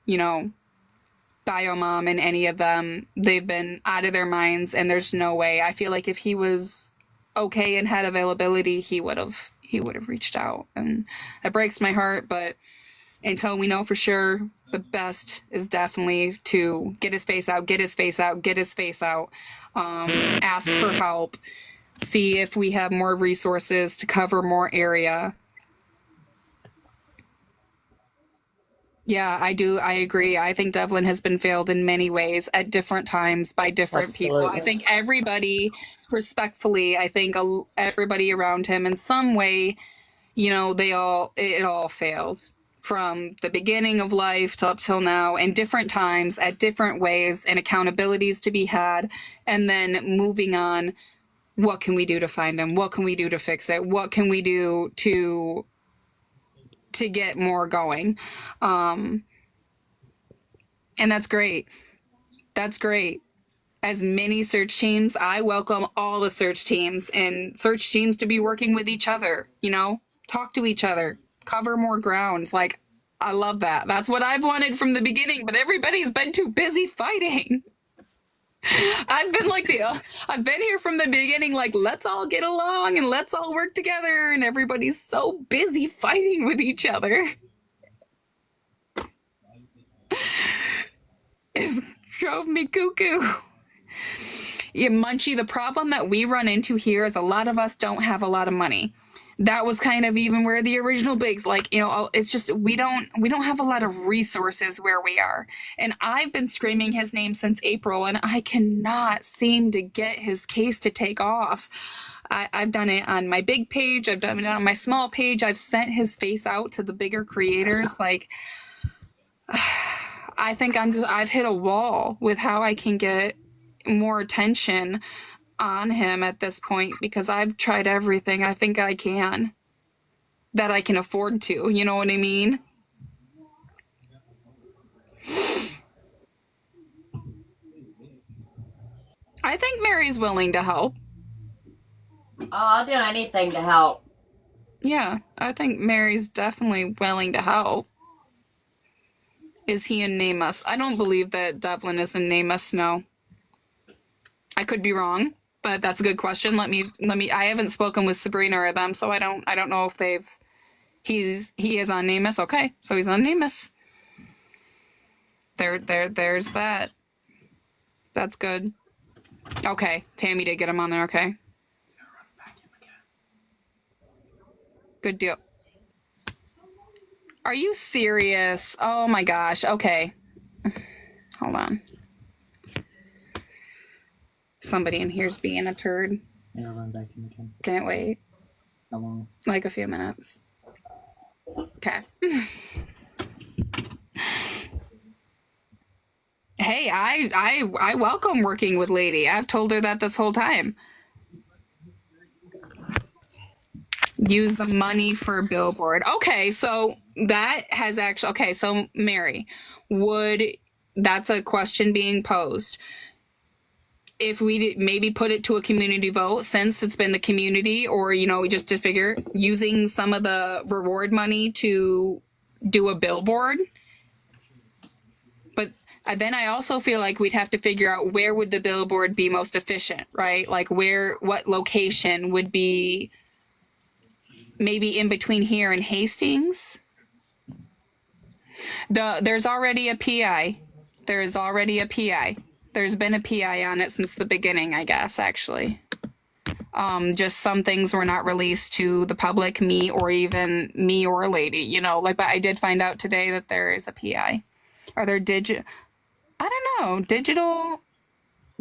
Biomom and any of them. They've been out of their minds, and there's no way. I feel like if he was okay and had availability, he would have reached out, and that breaks my heart. But until we know for sure, the best is definitely to get his face out, ask for help, see if we have more resources to cover more area. Yeah, I do. I agree. I think Devlin has been failed in many ways at different times by different people. I think everybody, respectfully, everybody around him in some way, it all failed from the beginning of life to up till now, in different times, at different ways, and accountabilities to be had. And then moving on, what can we do to find him? What can we do to fix it? What can we do to get more going? And that's great. That's great. As many search teams, I welcome all the search teams and search teams to be working with each other, talk to each other, cover more ground. Like, I love that. That's what I've wanted from the beginning, but everybody's been too busy fighting. I've been here from the beginning, like, let's all get along and let's all work together, and everybody's so busy fighting with each other. It drove me cuckoo. Yeah, Munchie, the problem that we run into here is a lot of us don't have a lot of money. That was kind of even where the original big, it's just, we don't have a lot of resources where we are. And I've been screaming his name since April, and I cannot seem to get his case to take off. I've done it on my big page. I've done it on my small page. I've sent his face out to the bigger creators. I think I've hit a wall with how I can get more attention on him at this point, because I've tried everything I think I can, that I can afford to, you know what I mean? I think Mary's willing to help. Oh, I'll do anything to help. Yeah, I think Mary's definitely willing to help. Is he in Namus? I don't believe that Devlin is in Namus, no. I could be wrong, but that's a good question. Let me, I haven't spoken with Sabrina or them, so I don't know if he is on Namus. Okay, so he's on Namus. There's that. That's good. Okay, Tammy did get him on there, okay. Good deal. Are you serious? Oh my gosh, okay. Hold on. Somebody in here's being a turd. Yeah, run back in again. Can't wait. How long? Like a few minutes. Okay. Hey, I welcome working with Lady. I've told her that this whole time. Use the money for a billboard. Okay, so that has actually, okay, so Mary, that's a question being posed. If we maybe put it to a community vote, since it's been the community, or, just to figure using some of the reward money to do a billboard. But then I also feel like we'd have to figure out where would the billboard be most efficient, right? Like what location would be maybe in between here and Hastings, There's already a PI. There is already a PI. There's been a PI on it since the beginning, I guess, actually. Just some things were not released to the public, me or a lady, you know, like, but I did find out today that there is a PI. Are there I don't know, digital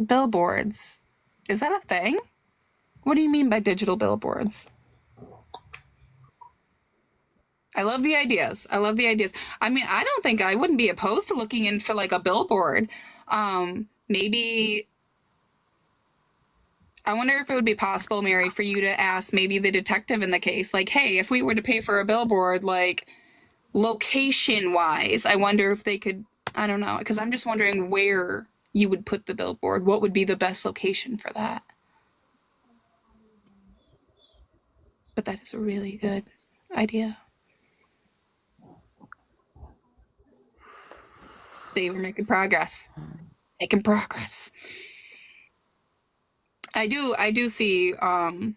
billboards. Is that a thing? What do you mean by digital billboards? I love the ideas. I love the ideas. I mean, I don't think I wouldn't be opposed to looking in for like a billboard. Maybe I wonder if it would be possible, Mary, for you to ask maybe the detective in the case, like, hey, if we were to pay for a billboard, like location wise, I wonder if they could, I don't know, because I'm just wondering where you would put the billboard. What would be the best location for that? But that is a really good idea. See, we're making progress. Making progress. I do see, and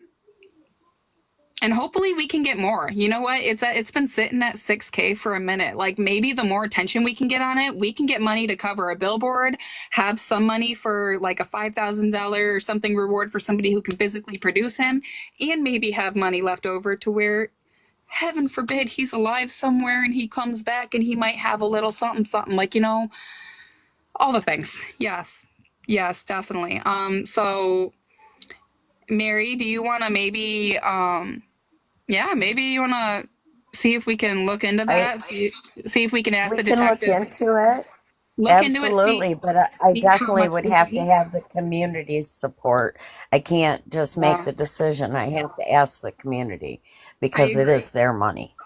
hopefully we can get more. You know what? It's been sitting at 6K for a minute. Like maybe the more attention we can get on it, we can get money to cover a billboard, have some money for like a $5,000 or something reward for somebody who can physically produce him, and maybe have money left over to where, heaven forbid, he's alive somewhere and he comes back and he might have a little something, something, like, you know, all the things. Yes. Yes, definitely. So Mary, do you want to maybe, maybe you want to see if we can look into that, see if we can ask We the can look detective, into it. look into it, Absolutely, but I see how definitely much would we have to can. have the community's support. I can't just make Yeah, the decision. I have to ask the community I because it agree. is their money.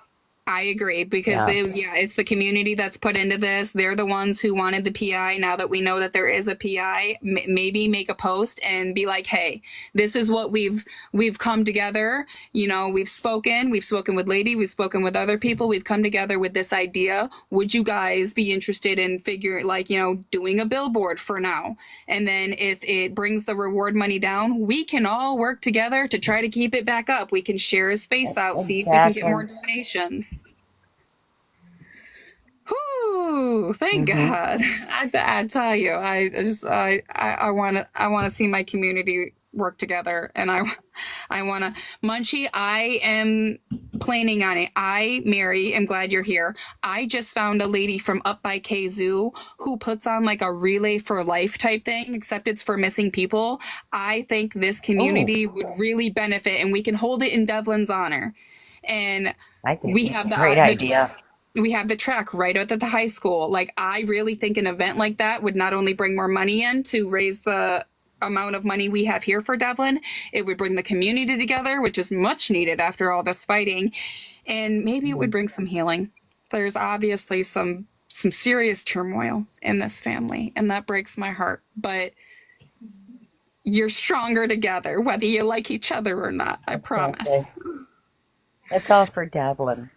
I agree because Yeah, it's the community that's put into this. They're the ones who wanted the PI. Now that we know that there is a PI, maybe make a post and be like, "Hey, this is what we've come together. You know, we've spoken. We've spoken with Lady. We've spoken with other people. We've come together with this idea. Would you guys be interested in doing a billboard for now? And then if it brings the reward money down, we can all work together to try to keep it back up. We can share his face out, see if we can get more exactly. donations." Whew, thank Hmm. God. I tell you, I want to see my community work together, and I want to Munchie. I am planning on it. Mary, am glad you're here. I just found a lady from Up by K Zoo who puts on like a relay for life type thing, except it's for missing people. I think this Oh, community would really benefit, and we can hold it in Devlin's honor. And I think we that's a have great the track. idea. We have the track right out at the high school. Like, I really think an event like that would not only bring more money in to raise the amount of money we have here for Devlin, it would bring the community together, which is much needed after all this fighting, and maybe it would Mhm. bring some healing. There's obviously some serious turmoil in this family, and that breaks my heart. But you're stronger together, whether you like each other or not. I promise. Exactly. It's all for Devlin.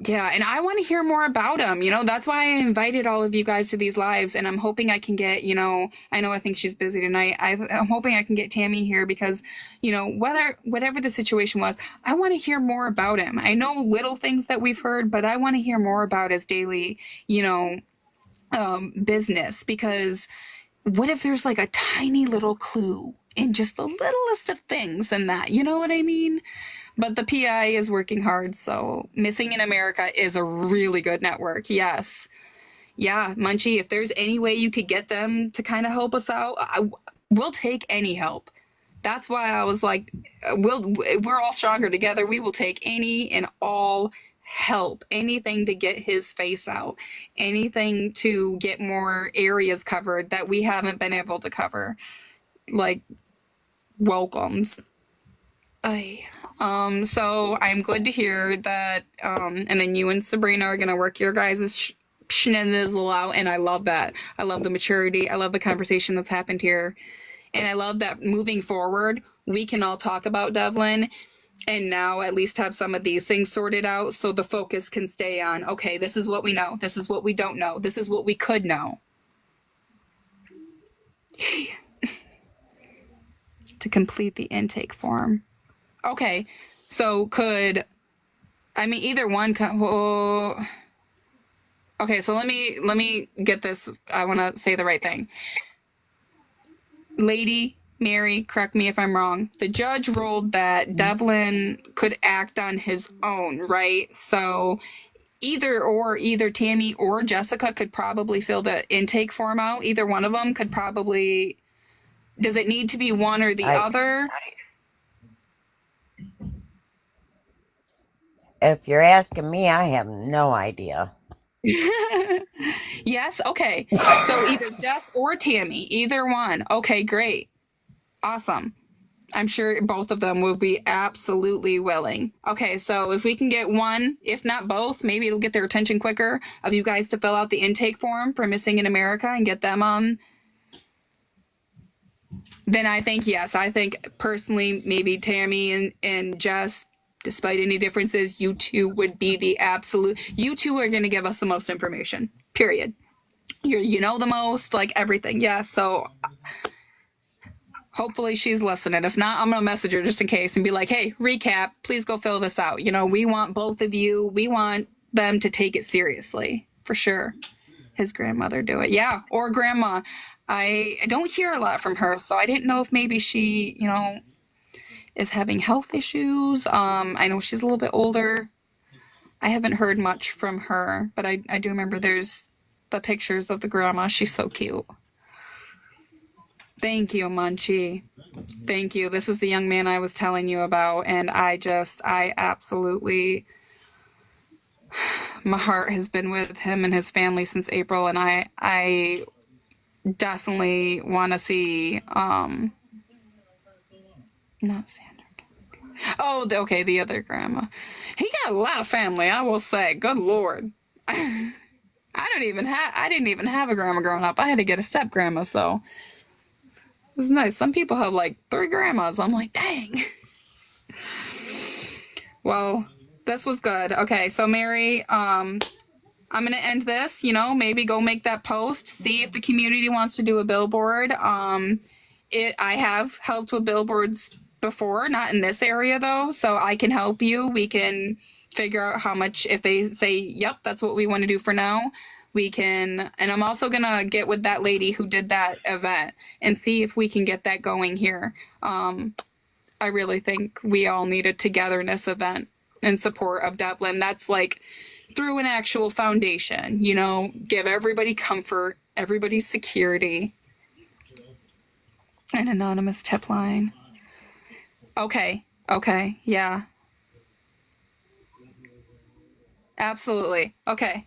Yeah, and I want to hear more about him. You know, that's why I invited all of you guys to these lives, and I'm hoping I can get, I think she's busy tonight. I'm hoping I can get Tammy here because, whatever the situation was, I want to hear more about him. I know little things that we've heard, but I want to hear more about his daily, business, because what if there's like a tiny little clue in just the littlest of things in that? You know what I mean? But the PI is working hard, so Missing in America is a really good network. Yes. Yeah, Munchie, if there's any way you could get them to kind of help us out, we'll take any help. That's why I was like, we're all stronger together. We will take any and all help. Anything to get his face out. Anything to get more areas covered that we haven't been able to cover. Like welcomes. I so I'm glad to hear that, and then you and Sabrina are gonna work your guys' schnizzle out, and I love that. I love the maturity. I love the conversation that's happened here, and I love that moving forward, we can all talk about Devlin, and now at least have some of these things sorted out, so the focus can stay on, okay, this is what we know, this is what we don't know, this is what we could know. To complete the intake form. Okay, so either one, Okay, so let me get this. I want to say the right thing. Lady Mary, correct me if I'm wrong. The judge ruled that Devlin could act on his own, right? So either Tammy or Jessica could probably fill the intake form out. Either one of them could probably. Does it need to be one or the I, other? if you're asking me, I have no idea. Yes. Okay. So either Jess or Tammy, either one. Okay, great. Awesome. I'm sure both of them will be absolutely willing. Okay, so if we can get one, if not both, maybe it'll get their attention quicker of you guys to fill out the intake form for Missing in America and get them on. Then I think, yes, I think personally, maybe Tammy and Jess, despite any differences, you two would be the absolute, you two are going to give us the most information, period. You know the most, like everything. Yes, so hopefully she's listening. If not, I'm going to message her just in case and be like, hey, recap, please go fill this out. You know, we want both of you. We want them to take it seriously, for sure. His grandmother do it. Yeah, or grandma. I don't hear a lot from her, so I didn't know if maybe she, you know, is having health issues. I know she's a little bit older. I haven't heard much from her, but I do remember there's the pictures of the grandma. She's so cute. Thank you, Munchie. Thank you. This is the young man I was telling you about, and I absolutely, my heart has been with him and his family since April, and I definitely want to see, not Sandra. Oh, okay, the other grandma. He got a lot of family, I will say. Good Lord. I didn't even have a grandma growing up. I had to get a step grandma, so it's nice. Some people have like 3 grandmas. I'm like, dang. Well, this was good. Okay, so Mary, I'm gonna end this. You know, maybe go make that post. See if the community wants to do a billboard. I have helped with billboards before, not in this area though, so I can help you. We can figure out how much. If they say, "Yep, that's what we want to do for now," we can. And I'm also gonna get with that lady who did that event and see if we can get that going here. I really think we all need a togetherness event in support of Devlin. That's like through an actual foundation, you know, give everybody comfort, everybody security. An anonymous tip line. Okay, yeah. Absolutely. Okay.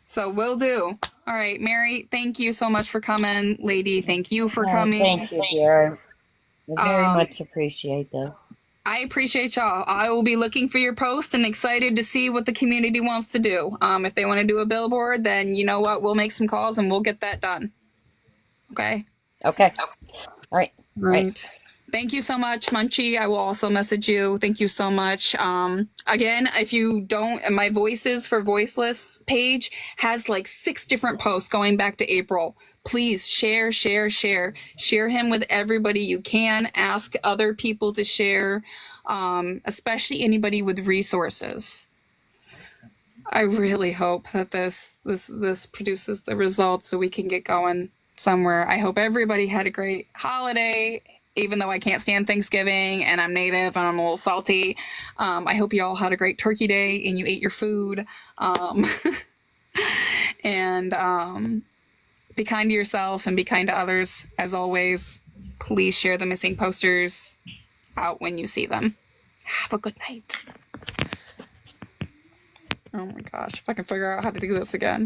So will do. All right, Mary, thank you so much for coming. Lady, thank you for coming. Thank you, dear. I very much appreciate that. I appreciate y'all. I will be looking for your post and excited to see what the community wants to do. If they want to do a billboard, then you know what? We'll make some calls and we'll get that done. Okay? Okay. All right. Right. Thank you so much, Munchie. I will also message you. Thank you so much. Again, if you don't, my Voices for Voiceless page has like 6 different posts going back to April. Please share him with everybody you can. Ask other people to share, especially anybody with resources. I really hope that this produces the results so we can get going somewhere. I hope everybody had a great holiday, even though I can't stand Thanksgiving and I'm native and I'm a little salty. I hope you all had a great turkey day and you ate your food. And be kind to yourself and be kind to others. As always, please share the missing posters out when you see them. Have a good night. Oh my gosh, if I can figure out how to do this again.